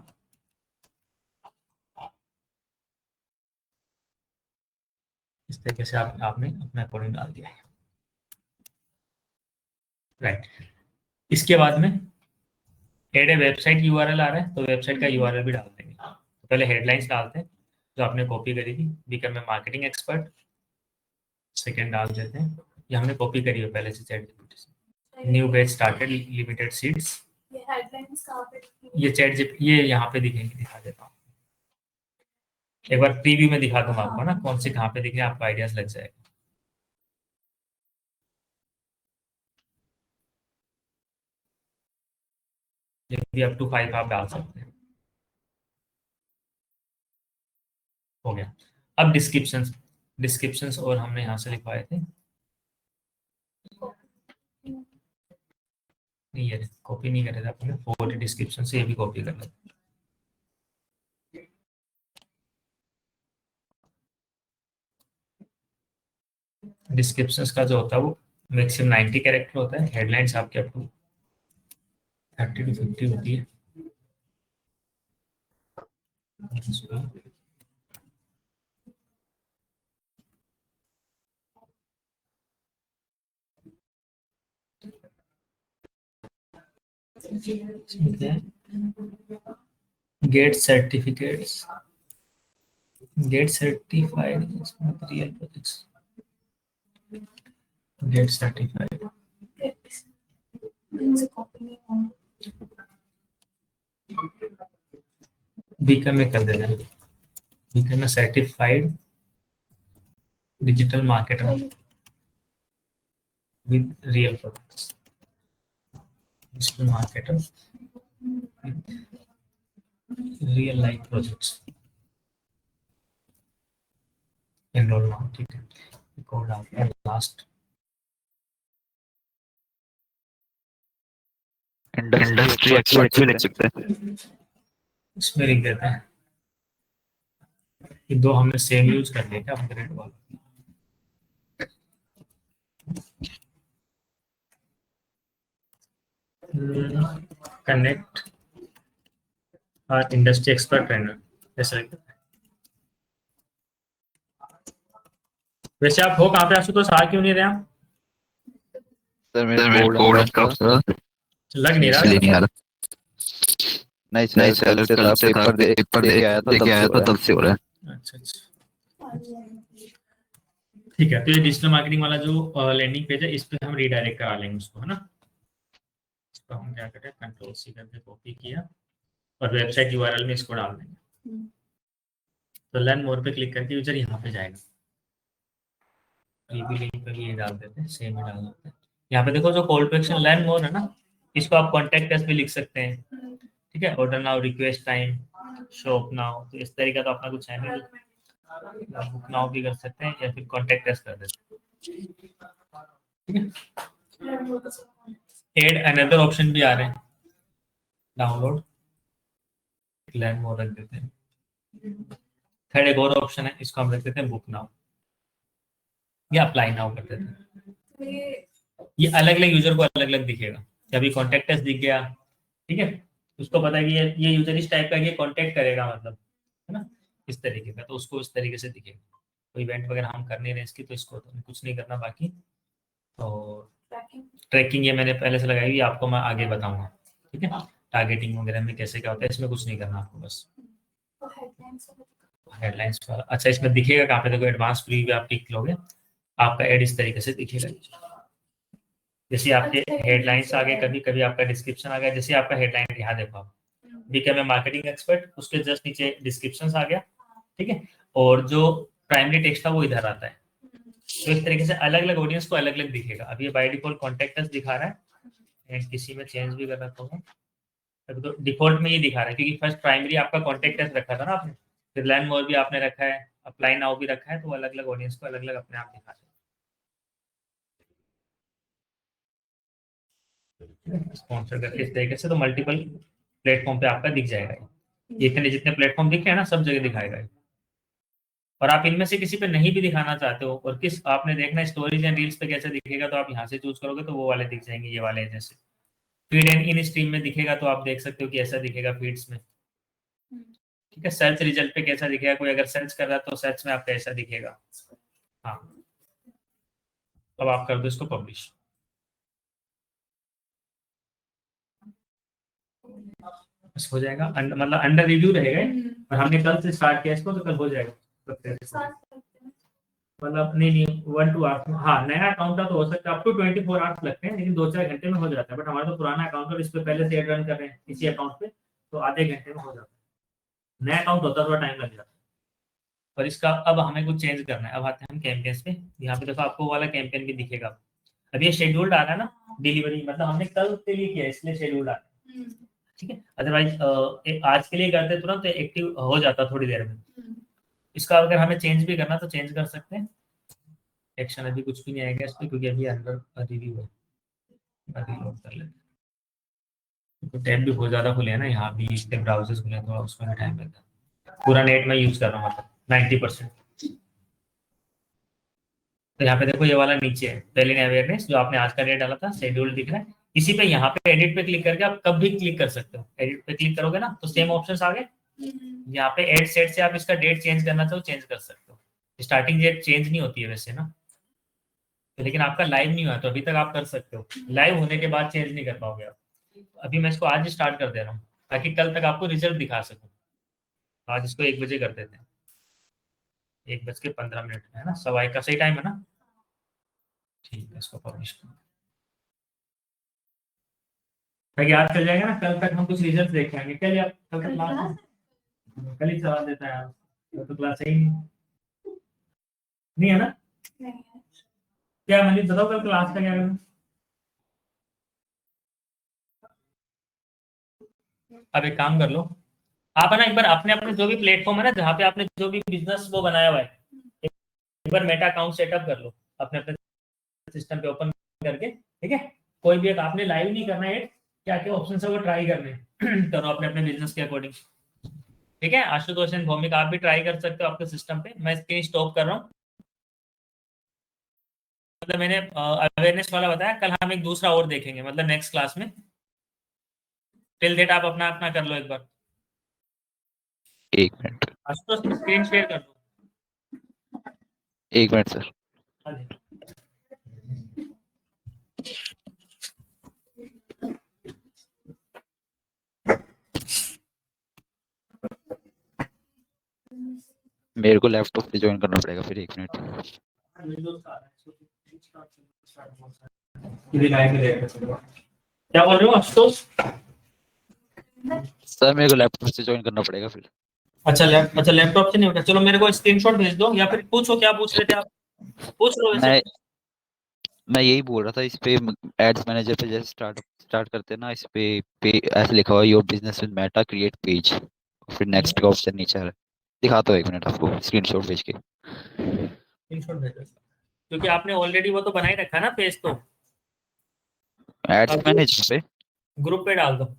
इस तरीके से आपने अपना अकॉर्डिंग डाल दिया है, राइट। इसके बाद में एड ए वेबसाइट यूआरएल आ रहा है, तो वेबसाइट का यूआरएल भी डाल देंगे। तो पहले हेडलाइंस डालते हैं जो आपने कॉपी करी थी, become a marketing expert. Second डाल देते हैं, ये हमने कॉपी करी है पहले से चैट से, new batch started limited seats. ये हेडलाइंस कहां पे ये यहाँ पे दिखेंगे, दिखा देता हूँ एक बार प्रीव्यू में दिखा दूंगा आपको ना, कौन से कहाँ पे दिखे, आपको आइडियाज लग जाएगा। ये भी अप टू 5 आप डाल सकते हैं, हो गया। अब डिस्क्रिप्शंस और हमने यहाँ से लिखवाए थे, नहीं ये कॉपी नहीं करे थे आपने, फॉर डिस्क्रिप्शन से ये भी कॉपी कर लेते। डिस्क्रिप्शंस का जो होता है वो मैक्सिमम 90 कैरेक्टर होता है, हेडलाइंस आपके अप टू 30 to 50 होती है। Get certificates, get certified real projects, get certified become में कर देना, बीकम में certified digital marketer with real projects, digital marketer real life projects, enroll now, ठीक है। कोड आपका लास्ट इंडस्ट्री एक्सपर्ट भी लिख सकते हैं। इसमें लिख देते हैं कि दो हमने सेम यूज कर लिया क्या अपग्रेड वाला। कनेक्ट इंडस्ट्री एक्सपर्ट ट्रेनर ऐसा लिख देते हैं। वैसे आप हो कहाँ पे, आशुतोष आ क्यों नहीं रहे आप? सर मेरा कोड कब था लग नहीं इसलिए नहीं रहा। आ रहा। नहीं सर कल से था, पेपर दे के आया था तब से हो रहा है। अच्छा अच्छा, ठीक है। तो ये डिजिटल मार्केटिंग वाला जो लैंडिंग पेज है, इस पे हम रीडायरेक्ट करा लेंगे उसको, है ना। इसको हम क्या करें, कंट्रोल सी करके कॉपी किया और वेबसाइट यूआरएल में इसको डाल देंगे। तो लर्न मोर पे क्लिक करके यूजर यहाँ पे जाएगा, ये भी लिंक पे भी ये डाल देते हैं, सेम ही डाल देते हैं। यहाँ पे देखो जो call to action learn more है ना, इसको आप कॉन्टेक्ट अस भी लिख सकते हैं, ठीक है। Order now, request time, shop now, तो इस तरीके का अपना कुछ है नहीं, बुक नाउ भी कर सकते हैं या फिर कॉन्टेक्ट अस कर देते हैं, ठीक है। एड अनदर ऑप्शन भी आ रहे हैं, डाउनलोड, लर्न मोर रख देते हैं। थर्ड एक और ऑप्शन है, इसको हम रख देते हैं बुक नाउ या अप्लाई नाउ कर देते हैं। ये अलग अलग यूजर को अलग अलग दिखेगा। जब ये कॉन्टेक्ट अस दिख गया, ठीक है, उसको पता है कि ये यूजर इस टाइप का ये कॉन्टेक्ट करेगा, मतलब है ना, इस तरीके का, तो उसको इस तरीके से दिखेगा। कोई इवेंट वगैरह हम कर नहीं रहे इसकी, तो इसको तो कुछ नहीं करना बाकी। और ट्रैकिंग ये मैंने पहले से लगाई हुई, आपको मैं आगे बताऊंगा, ठीक है। टारगेटिंग वगैरह में कैसे क्या होता है, इसमें कुछ नहीं करना आपको, बस हेडलाइंस पर। अच्छा, इसमें दिखेगा कहाँ पे, देखो एडवांस प्रीव्यू आप टिक लोगे, आपका एड इस तरीके से दिखेगा। जैसे आपके हेडलाइंस आ गए, कभी कभी आपका डिस्क्रिप्शन आ गया। जैसे आपका हेडलाइन यहाँ देखो आप, बिकम ए मार्केटिंग एक्सपर्ट, उसके जस्ट नीचे डिस्क्रिप्शन आ गया, ठीक है, और जो प्राइमरी टेक्स्ट था वो इधर आता है। तो इस तरीके से अलग अलग ऑडियंस को अलग अलग दिखेगा। अभी ये बाय डिफॉल्ट कॉन्टेक्ट अस दिखा रहा है, एंड किसी में चेंज भी कर रखा हूँ, तो डिफॉल्ट में ये दिखा रहा है, क्योंकि फर्स्ट प्राइमरी आपका कॉन्टेक्ट अस रखा था ना आपने, फिर लर्न मोर भी आपने रखा है, अप्लाई नाउ भी रखा है, तो अलग अलग ऑडियंस को अलग अलग अपने आप दिखा रहे हैं। स्पॉन्सर करके इस तरीके से तो मल्टीपल प्लेटफॉर्म पे आपका दिख जाएगा। ये इतने जितने प्लेटफॉर्म दिखे हैं ना, सब जगह दिखाएगा ये। और आप इनमें से किसी पे नहीं भी दिखाना चाहते हो, और किस आपने देखना स्टोरीज एंड रील्स पे कैसे दिखेगा, तो आप यहाँ से चूज करोगे तो वो वाले दिख जाएंगे, ये वाले। जैसे फीड एंड इन स्ट्रीम में दिखेगा, तो आप देख सकते हो कि ऐसा दिखेगा फीड्स में, ठीक है। सर्च रिजल्ट पे कैसा दिखेगा, कोई अगर सर्च कर रहा है तो सर्च में आपका ऐसा दिखेगा। हाँ, अब आप कर दो इसको पब्लिश, बस हो जाएगा। मतलब अंडर रिव्यू रहेगा, और हमने कल से स्टार्ट किया इसको, तो कल हो जाएगा। मतलब नहीं 1-2 आवर्स, हाँ, नया अकाउंट का तो हो सकता है अप टू 24 आवर्स लगते हैं, लेकिन 2-4 घंटे में हो जाता है। बट हमारा तो पुराना अकाउंट है, इस पे पहले से एड रन कर रहे हैं इसी अकाउंट पे, तो आधे घंटे में हो जाता है। नया अकाउंट होता है थोड़ा टाइम लग जाता है। और इसका अब हमें कुछ चेंज करना है। अब आते हैं हम कैंपेन्स पे। यहाँ पे देखो आपको वाला कैंपेन भी दिखेगा। अब ये शेड्यूल्ड आ रहा है ना, डिलीवरी, मतलब हमने कल के लिए किया इसलिए शेड्यूल्ड आ रहा है, ठीक है। अदरवाइज आज के लिए करते तुरंत एक्टिव हो जाता थोड़ी देर में। इसका अगर हमें चेंज भी करना तो चेंज कर सकते हैं। एक्शन अभी कुछ भी नहीं आएगा इस पर, क्योंकि अभी अंडर रिव्यू है। रीलोड कर लेते हैं, तो टैब भी बहुत ज्यादा खुले हैं ना, यहाँ भी इसके ब्राउजर्स खुले हैं, थोड़ा उसमें भी टाइम लगता है। पूरा नेट में यूज कर रहा हूँ, मतलब 90%। तो यहाँ पे देखो ये वाला नीचे है, पहले अवेयरनेस, जो आपने आज का डेट डाला था, शेड्यूल दिख रहा है। इसी पे यहाँ पे एडिट पे क्लिक करके आप कब भी क्लिक कर सकते हो। एडिट पे क्लिक करोगे ना तो सेम ऑप्शंस आ गए। यहाँ पे एड सेट से आप इसका डेट चेंज करना चाहो चेंज कर सकते हो। स्टार्टिंग डेट चेंज नहीं होती है वैसे ना, तो लेकिन आपका लाइव नहीं हुआ तो अभी तक आप कर सकते हो। लाइव होने के बाद चेंज नहीं कर पाओगे आप। अभी मैं इसको आज स्टार्ट कर दे रहा हूँ ताकि कल तक आपको रिजल्ट दिखा सकूं। आज इसको 1 बजे कर देते हैं, 1:15 है ना, 1:15 का सही टाइम है ना, ठीक है। इसको पब्लिश करो ताकि याद चल जाएगा ना, कल तक हम कुछ रिजल्ट देख लेंगे। कल तक क्लास, कल ही सवाल देता है यार, तो क्लास सही नहीं है ना। क्या मनीष बताओ कल क्लास का क्या करना। अब एक काम कर लो आप, है ना, एक बार अपने अपने जो भी प्लेटफॉर्म है ना, जहाँ पे आपने जो भी बिजनेस वो बनाया हुआ है, एक बार मेटा अकाउंट सेटअप कर लो अपने अपने सिस्टम पे ओपन करके, ठीक है। कोई भी एक आपने लाइव नहीं करना है, क्या क्या ऑप्शन है वो ट्राई करने करो अपने अपने बिजनेस के अकॉर्डिंग, ठीक है। आशुतोष एंड भौमिक आप भी ट्राई कर सकते हो आपके सिस्टम पे। मैं स्क्रीन स्टॉप कर रहा हूँ। मतलब मैंने अवेयरनेस वाला बताया, कल हम एक दूसरा और देखेंगे, मतलब नेक्स्ट क्लास में। टिल डेट आप अपना अपना कर लो एक बार। 1 मिनट, आशुतोष स्क्रीन शेयर कर दो। 1 मिनट सर। मेरे को लैपटॉप पे ज्वाइन करना पड़ेगा फिर 1 मिनट। क्या बोल रहे हो आशुतोष? सर मेरे को लैपटॉप से ज्वाइन करना पड़ेगा फिर। अच्छा लैपटॉप से नहीं होगा। चलो मेरे को स्क्रीनशॉट भेज दो, या फिर पूछो क्या पूछ रहे थे आप। पूछ लो वैसे। मैं यही बोल रहा था, इस पे एड्स मैनेजर पे जैसे स्टार्ट करते हैं ना, इस पे ऐसे लिखा हुआ your business with Meta create page, फिर नेक्स्ट का ऑप्शन नीचे आ रहा है। दिखाता हूँ, 1 मिनट आपको स्क्रीनशॉट भेज के। स्क्रीनशॉट भेजो, क्योंकि आपने ऑलरेडी वो तो बना ही रखा है ना पेज, तो एड्स अब मैनेजर पे। ग्रुप पे डाल दो।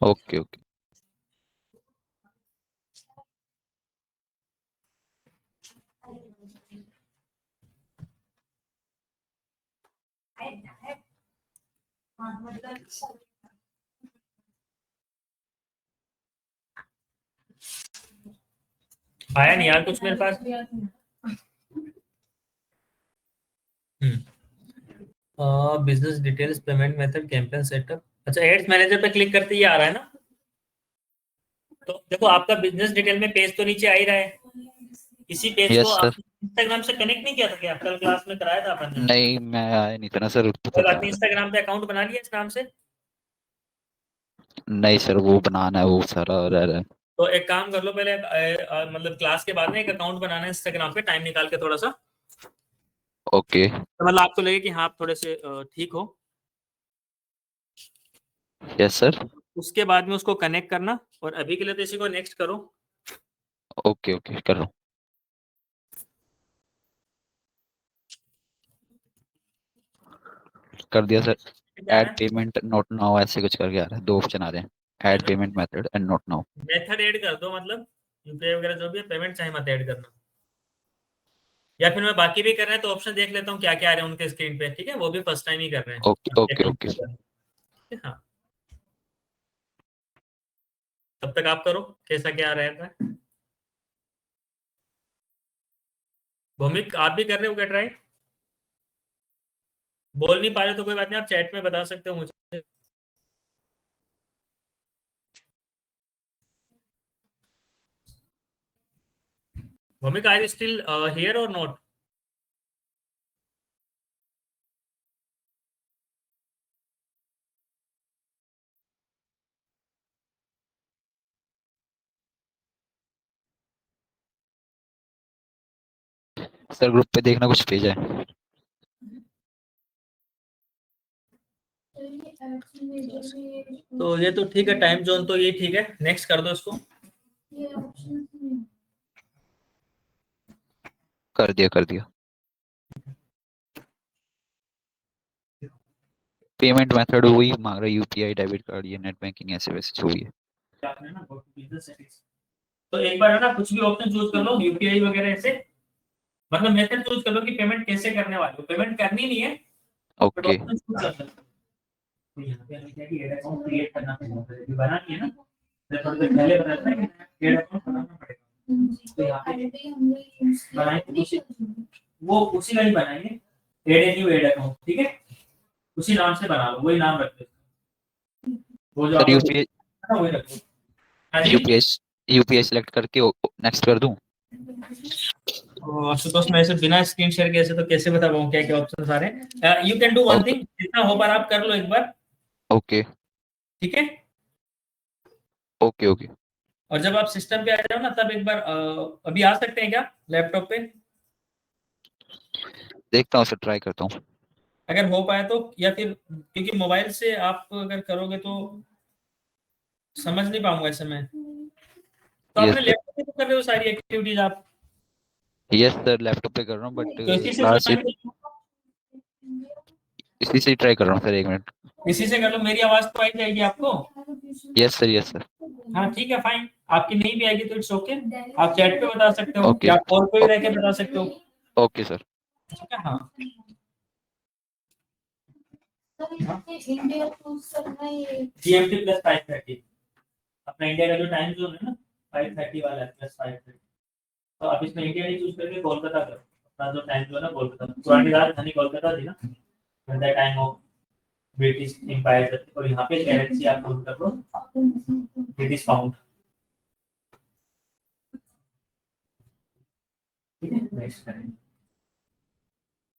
Okay okay. आया नहीं यार कुछ मेरे पास। Business details, payment method, campaign setup. अच्छा, एड्स मैनेजर पे क्लिक करते ही आ रहा है ना। तो देखो, आपका बिजनेस डिटेल में पेज तो नीचे आ ही रहा है। इसी पेज को यस आप सर। इंस्टाग्राम से कनेक्ट नहीं किया था क्या? कल क्लास में कराया था अपन ने। नहीं, मैं आया नहीं था ना सर, पता कल क्या आपने है। इंस्टाग्राम पे अकाउंट बना लिया इस नाम से? नहीं सर, वो बनाना है, वो सारा रह रहा है। तो एक काम कर लो पहले, मतलब क्लास के बाद में एक अकाउंट बनाना है इंस्टाग्राम पे, टाइम निकाल के थोड़ा सा। ओके। तो मतलब आपको लगे कि हाँ आप थोड़े से ठीक हो, यस सर। उसके बाद में उसको कनेक्ट करना। और अभी के लिए तो इसी को नेक्स्ट करो। ओके ओके, कर रहा हूँ। कर दिया सर। क्या ऐड है? पेमेंट नोट नाउ ऐसे कुछ करके आ रहा है, 2 ऑप्शन आ रहे हैं, add payment method and note now. Method add कर दो, मतलब यूपीआई वगैरह जो भी है, पेमेंट चाहे मत ऐड करना। या फिर मैं बाकी भी कर रहे हैं तो ऑप्शन देख लेता हूँ क्या क्या आ रहे हैं उनके स्क्रीन पे, ठीक है? वो भी फर्स्ट टाइम ही कर रहे हैं, ओके देख ओके लो ओके। क्या कर रहे हैं, ठीक है? हाँ, तब तक आप करो कैसा क्या रहता है। भौमिक, आप भी कर रहे हो क्या ट्राई? बोल नहीं पा रहे तो कोई बात नहीं, आप चैट में बता सकते हो मुझे। Bhowmik, are you still here और नॉट? सर ग्रुप पे देखना कुछ भेजा है। तो ये तो ठीक है, टाइम जोन तो ये ठीक है, नेक्स्ट कर दो इसको। कर दिया कर दिया। पेमेंट मेथड वही मांग रहा है, यूपीआई, डेबिट कार्ड, ये नेट बैंकिंग, ऐसे वैसे जो भी है। आपने ना go to business settings। तो एक बार है ना, कुछ भी ऑप्शन चूज कर लो, यूपीआई वगैरह ऐसे, मतलब मेथड चूज कर लो कि पेमेंट कैसे करने वाले हो। पेमेंट करनी नहीं है, बट ओके। ऑप्शन चूज कर सकते हो। तो यहाँ पे हमें क्या कि एड अकाउंट क्रिएट करना पड़ेगा, तो बना दिया ना, तो थोड़ी देर पहले बताया था कि एड अकाउंट बनाना पड़ेगा। तो यहाँ पे बनाएंगे वो उसी का ही बनाएंगे, add a new add account, ठीक है? उसी नाम से बना लो, वही नाम रख दो, वो जो सर आपका यूपीआई, है ना वही रखो। हाँ जी। यूपीआई यूपीआई सेलेक्ट करके नेक्स्ट कर दूं। आशुतोष, मैं इसे बिना स्क्रीन शेयर किए ऐसे तो कैसे बता पाऊँ क्या क्या ऑप्शन आ रहे हैं? You can do one okay thing, जितना हो पार आप कर लो एक बार, ओके ठीक है? Okay okay. और जब आप सिस्टम पे आ जाओ ना, तब एक बार अभी आ सकते हैं क्या लैपटॉप पे? देखता हूँ सर, ट्राई करता हूँ। अगर हो पाए तो, या फिर क्योंकि मोबाइल से आप अगर करोगे तो समझ नहीं पाऊंगा ऐसे में। तो यस अपने सर। लैपटॉप पे तो कर रहे हो सारी एक्टिविटीज आप? यस सर, लैपटॉप पे कर रहा हूँ, बट तो इसी से क्लास ज्वाइन, इसी से ट्राई कर रहा हूँ सर, 1 मिनट। इसी से कर लो, मेरी आवाज तो आई जाएगी आपको। Yes sir yes sir. हाँ ठीक है, फाइन। आपकी नहीं भी आएगी तो इट्स ओके, आप चैट पे बता सकते हो ओके या कॉल पे भी रह के बता सकते हो, ओके सर। ठीक है? हाँ, जीएमटी प्लस 5:30, अपना इंडिया का जो टाइम जोन है ना, 5:30 वाला है, प्लस 5:30। तो आप इसमें इंडिया नहीं चूज करके कोलकाता करो, अपना जो टाइम जोन है कोलकाता, पुरानी राजधानी कोलकाता थी ना, at the time of British empire. और यहाँ पे करेंसी आप यूज कर लो ब्रिटिश पाउंड, ठीक है? नेक्स्ट करेंगे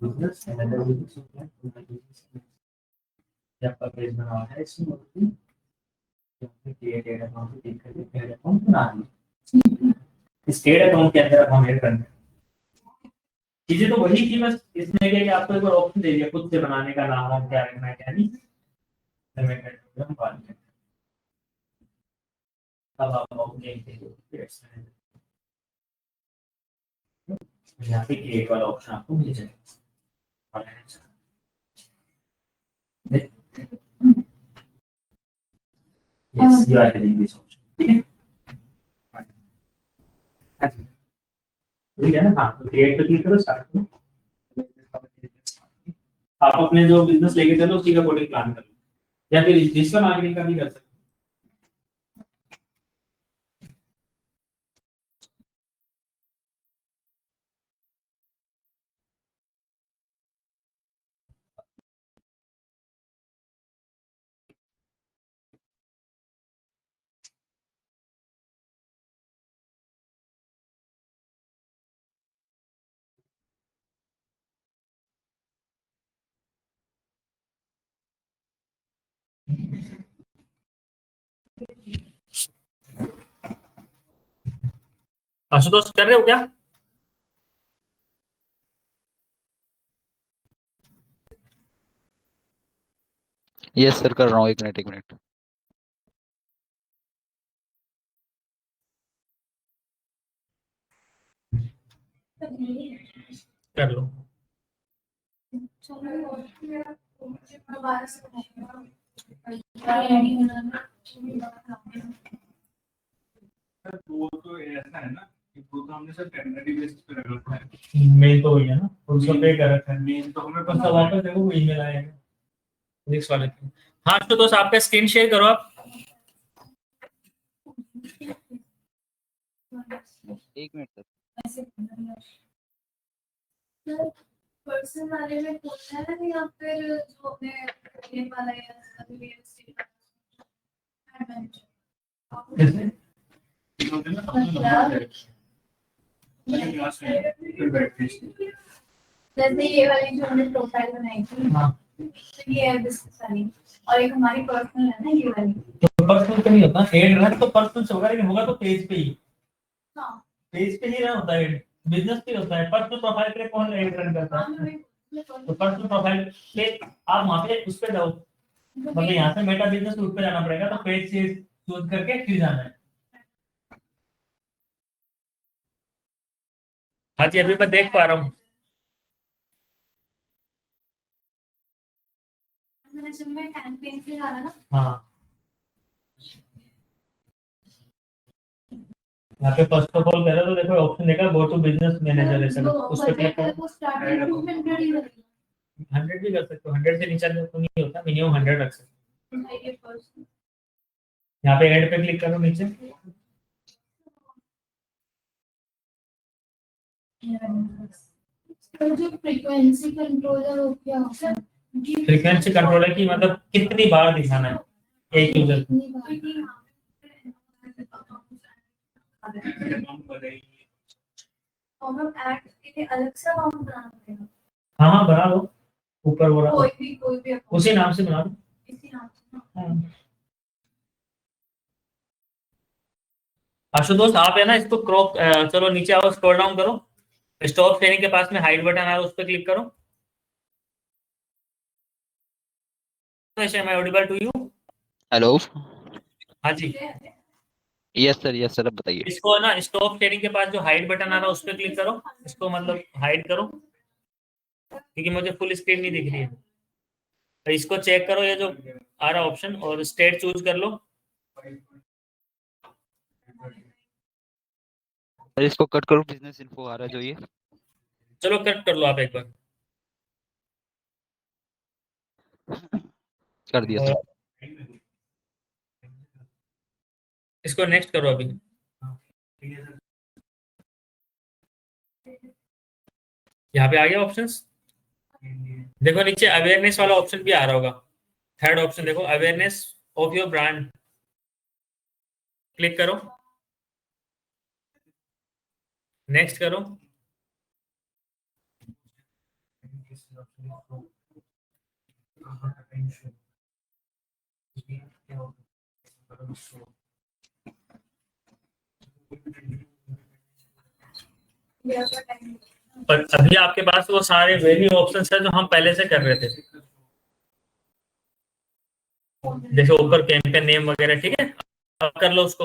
बिजनेस एंड बिजनेस, आपका पेज बना हुआ है इसमें, क्रिएट एड अकाउंट पे क्लिक करके एड अकाउंट बना लीजिए। इस एड अकाउंट के अंदर अब हम ऐड करना है चीजें तो वही थी, बस इसमें क्या कि आपको एक बार ऑप्शन दे दिया खुद से बनाने का, नाम वाम क्या रखना है क्या नहीं। अब आप यहाँ पे क्रिएट वाला ऑप्शन आपको मिल जाएगा। Yes, you are getting this option. ठीक है? ठीक है ना? हाँ, तो क्रिएट पे क्लिक करो, स्टार्ट करो। आप अपने जो बिजनेस लेके चलो उसी का कोडिंग प्लान कर लो, या फिर डिजिटल मार्केटिंग का भी कर सकते हो। आशुतोष कर रहे हो क्या? यस सर कर रहा हूँ, एक मिनट। कर लो। दोबारा से वो तो ऐसा है ना कि वो तो हमने सर टेंडरी बेसिस पे रखा है। मेल तो वही है ना, उसको पे कर रखा है। मेन तो हमें बस पता अब वापस देखो वो ईमेल आएगा नेक्स्ट वाले पे। हाँ आशुतोष आपका स्क्रीन शेयर करो आप। एक मिनट सर। पर्सन वाले में पूछना है ना, या फिर जो अपने ये वाला है रियल एस्टेट किसने? क्लास में फिर बैठते हैं। जैसे ये वाली जो हमने प्रोफाइल बनाई थी, हाँ तो ये है बिजनेस वाली, और एक हमारी पर्सनल है ना ये वाली। तो पर्सनल पे नहीं होता एड रन, तो पर्सनल से होगा, लेकिन होगा तो पेज पे ही। हाँ पेज पे ही रन होता है एड, बिजनेस पे होता है। पर्सनल प्रोफाइल पे कौन एड रन करता है? तो पर्सनल प्रोफाइल पे आप वहां पे उस पे जाओ, मतलब यहाँ से मेटा बिजनेस रूट पे जाना पड़ेगा, तो पेज से चूज करके फिर जाना है। हाँ जी अभी मैं देख पा रहा हूँ। कैंपेन से आ रहा ना। हाँ यहाँ पे फर्स्ट ऑफ ऑल करो तो देखो ऑप्शन देगा गो टू बिजनेस मैनेजर, ऐसा उस पे क्लिक करो। वो स्टार्टिंग 200 ही लगेगा। 100 भी कर सकते हो, 100 से नीचे तो नहीं होता, मिनिमम 100 रख सकते हो। ये पर्सन यहाँ पे ऐड पे क्लिक करो नीचे। तो जो फ्रीक्वेंसी कंट्रोल है वो क्या होता है? फ्रीक्वेंसी कंट्रोलर की मतलब कितनी बार दिखाना है एक यूजर को। हम बताइए और हम ऐड के लिए अलग से अकाउंट बनाना पड़ेगा। हाँ हाँ बना लो, ऊपर वो रहा, कोई भी account, उसी नाम से बना लो। इसी नाम से ना। हाँ। आशुतोष आप है ना इसको क्रॉप, चलो नीचे आओ, स्क्रॉल डाउन करो, स्टॉप शेयरिंग के पास में हाइड बटन आ रहा है उस पर क्लिक करो। Am I audible to you? Hello. हाँ जी। यस सर अब बताइए। इसको ना स्टॉप शेयरिंग के पास जो हाइड बटन आ रहा है उस पर क्लिक करो, इसको मतलब हाइड करो, क्योंकि मुझे फुल स्क्रीन नहीं दिख रही है। तो इसको चेक करो, ये जो आ रहा ऑप्शन, और स्टेट चूज कर लो। सर इसको कट करो, बिजनेस इन्फो आ रहा है जो ये। चलो कट कर लो आप एक बार। कर दिया सर। इसको नेक्स्ट करो अभी। यहाँ पे आ गया ऑप्शंस, देखो नीचे अवेयरनेस वाला ऑप्शन भी आ रहा होगा, थर्ड ऑप्शन देखो, awareness of your brand, click करो, नेक्स्ट करो। ये आपका टाइम पर अभी आपके पास वो सारे वेन्यू ऑप्शंस है जो हम पहले से कर रहे थे, जैसे ऊपर कैंपेन नेम वगैरह, ठीक है, अब कर लो उसको।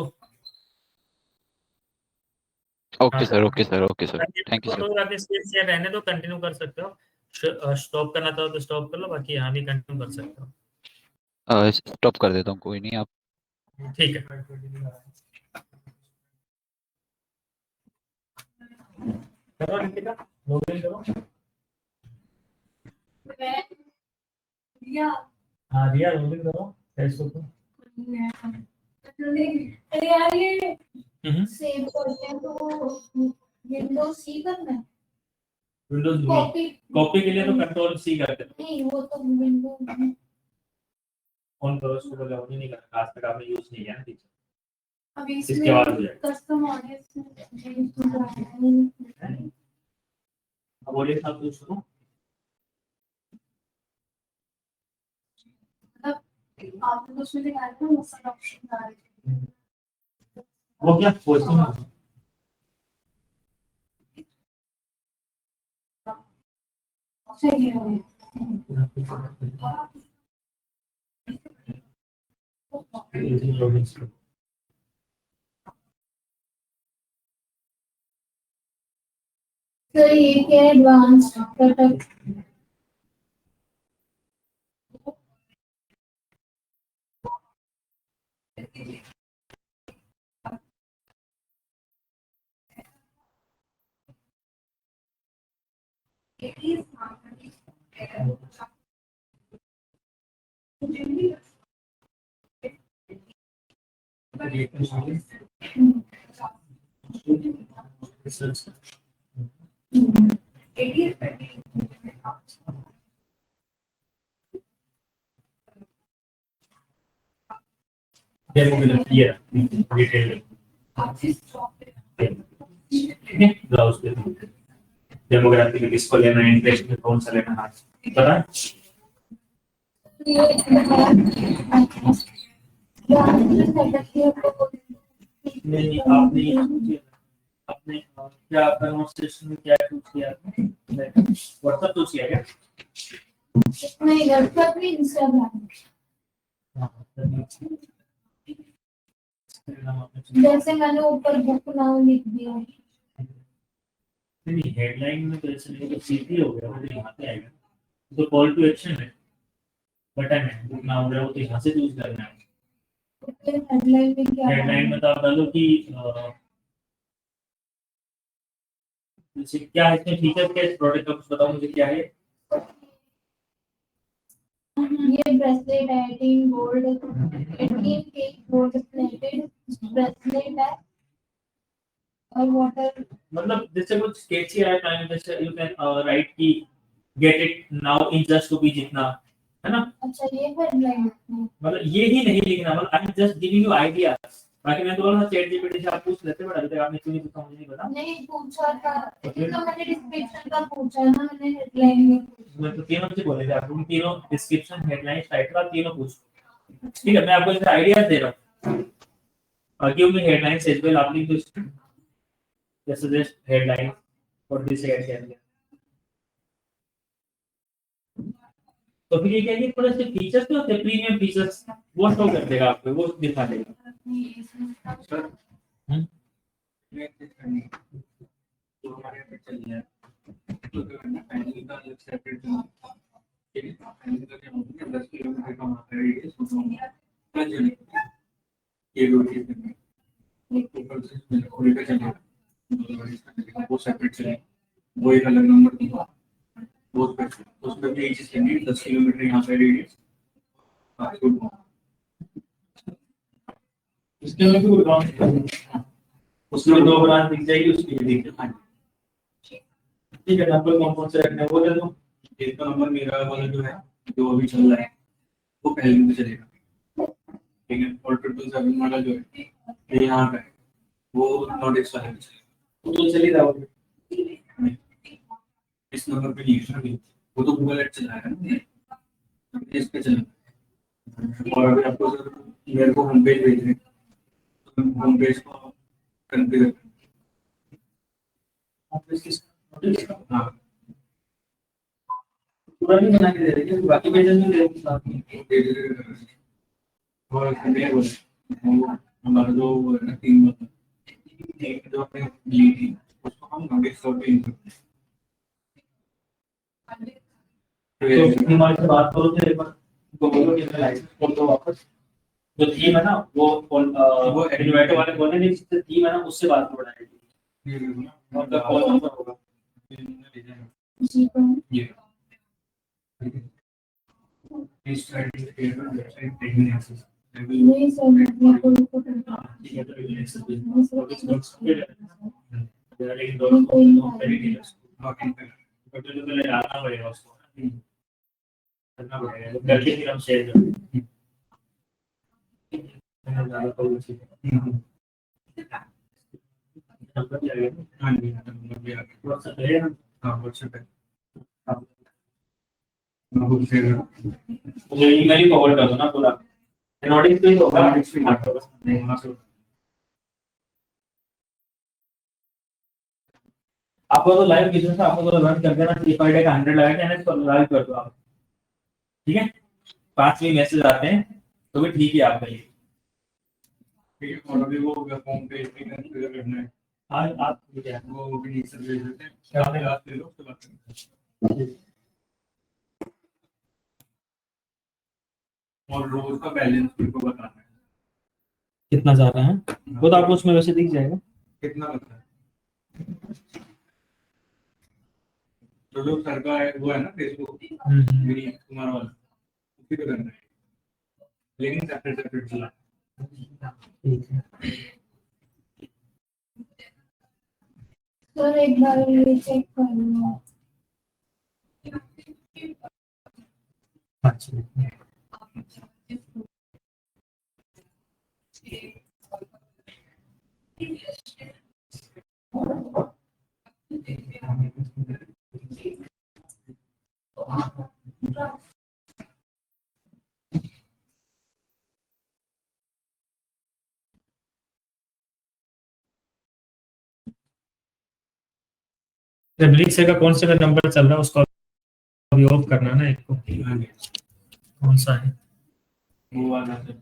Okay sir, okay sir, okay sir, thank you sir. Photography skills या रहने तो कंटिन्यू कर सकते हो, स्टॉप करना चाहो तो स्टॉप कर लो, बाकी यहाँ भी कंटिन्यू कर सकते हो। स्टॉप कर देता हूँ, कोई नहीं आप। ठीक है, करो निकिता, लॉगिन करो। या हाँ रिया, लॉगिन करो फेसबुक पे। अरे यार ये हम्म। सेव करते हैं तो विंडोज सी करना है, विंडोज कॉपी कॉपी के लिए तो कंट्रोल सी करते हैं। नहीं, वो तो विंडोज ऑन करो उसको, लॉगिन नहीं करना, आज तक आपने यूज नहीं किया ना ठीक अभी इसके बाद हो जाएगा। कस्टम ऑडियंस अब बोलिए साहब कुछ सुनो। आपने तो उसमें दिखाया था वो सब ऑप्शन आ रहे थे। वो क्या क्वेश्चन सही है। सर ये क्या एडवांस प्रोडक्ट ब्राउज पे डेमोग्राफी में किसको लेना है, इंटरेस्ट में कौन सा लेना है, पता है? नहीं आपने आपने क्या कन्वर्सेशन में क्या चूज किया, व्हाट्सएप चूज किया क्या? नहीं, व्हाट्सएप नहीं, इंस्टाग्राम। जैसे मैंने ऊपर बुक नाउ लिख दिया। नहीं हेडलाइन में तो ऐसे नहीं, तो सीधी हो गया, वो तो यहाँ पे आएगा, तो कॉल टू एक्शन है, बटन है, बुक नाउ हो रहा है, वो तो यहाँ से चूज करना है। हेडलाइन में क्या हेडलाइन में तो आप डालो कि जैसे क्या है इसमें फीचर, क्या इस प्रोडक्ट का कुछ बताओ मुझे क्या है। ये ब्रेसलेट है 18 गोल्ड 18 के गोल्ड प्लेटेड ब्रेसलेट है और वाटर, मतलब जैसे कुछ स्केची है टाइम, जैसे यू कैन राइट की get it now in just to be जितना, है ना? अच्छा ये हेडलाइन है। मतलब ये ही नहीं लिखना, मतलब I am just giving you idea. बाकी मैं तो बोला था चैट जीपीटी से आप पूछ लेते, बट अभी तक आपने क्यों नहीं पूछा मुझे नहीं पता। नहीं पूछा था, लेकिन तो मैंने डिस्क्रिप्शन का पूछा ना, मैंने हेडलाइन में मैं तो तीनों से बोले थे आपको, तीनों डिस्क्रिप्शन हेडलाइन टाइटल तीनों पूछो, ठीक है? मैं आपको जैसे आइडिया दे रहा हूँ, give me headlines as well, आप लिख दो जैसे जस्ट हेडलाइन और दिस एड कर। तो फिर ये क्या है, थोड़े से फीचर्स तो होते हैं प्रीमियम फीचर्स, वो शो कर देगा आपको, वो दिखा देगा। तो हमारे यहाँ पे चल रहा है तो फैमिली का अलग सेपरेट फैमिली का क्या होता है 10 किलोमीटर का वहाँ पे रेडियस होता है ये दो चीज है ऊपर से खुले का चलेगा वो सेपरेट चलेगा वो एक अलग नंबर दूंगा वो उस पर भी चीज करनी 10 किलोमीटर यहाँ पे रेडियस इसके में भी ब्रांच, उसमें 2 ब्रांच दिख जाएगी, उसकी भी दिख जाएगी। ठीक है, नंबर कौन से रखने हैं वो दे दो। एक नंबर मेरा वाला जो है जो अभी चल रहा है वो पहले में चलेगा, ठीक है? और 777 वाला जो है ये यहाँ का है वो नॉट एक्स वाले में चलेगा, तो चली जाओ। इस नंबर पे नहीं है वो तो गूगल एड चला है ना, इस पे चला। और अगर आपको सर मेरे को होम पेज भेज रहे हैं तो होम पेज को कॉन्फ़िगर आप इसकी हाँ पूरा नहीं बना के दे रहे बाकी पेजेस में दे रहे साथ में और इसलिए वो हमारा जो वो है ना टीम एक जो अपने ली थी उसको हम आगे सब भी तो हमारे से बात करो तो एक बार तो बोलो कि मैं लाइसेंस खोल दो वापस जो थीम है ना वो इन्वर्टर वाले बोलने नहीं जिससे थीम है ना उससे बात करो डायरेक्टली मतलब कॉल नंबर होगा ये इस सर्टिफिकेट में वेबसाइट देखने आ सकते नहीं सर मैं कोई को ठीक है तो ये एक्सेस लेकिन दोनों पहले डीलर्स तो जो पहले डालना पड़ेगा उसको करना पड़ेगा तो करके फिर हम शेयर करेंगे नंबर दिया गया हाँ जी नंबर भी आ गया व्हाट्सएप है ना हाँ व्हाट्सएप है वो फिर मुझे ईमेल ही फॉरवर्ड कर दो ना पूरा नोटिस पे होगा आपको तो लाइव बिजनेस आपको तो रन कर देना T5 का 100 लगा के एनएस पर लाइव कर दो आप ठीक है 5 भी मैसेज आते हैं तो भी ठीक है आपके लिए ठीक है और अभी वो फॉर्म पे कॉन्फ़िगर करना है आज आप ठीक है वो भी नीचे भेज देते हैं क्या आप ले लो उसके बाद और रोज का बैलेंस उनको बताना है कितना जा रहा है वो तो आपको उसमें वैसे दिख जाएगा कितना बता है जो सर का है वो है ना फेसबुक विनीत कुमार वाला उसी पे करना है लेकिन सेपरेट चला ठीक है सर एक बार ये चेक कर लो अच्छा रिब्लिक से का कौन सा नंबर चल रहा है उसको अभी ऑफ करना है ना एक को हाँ जी कौन सा है वो वाला से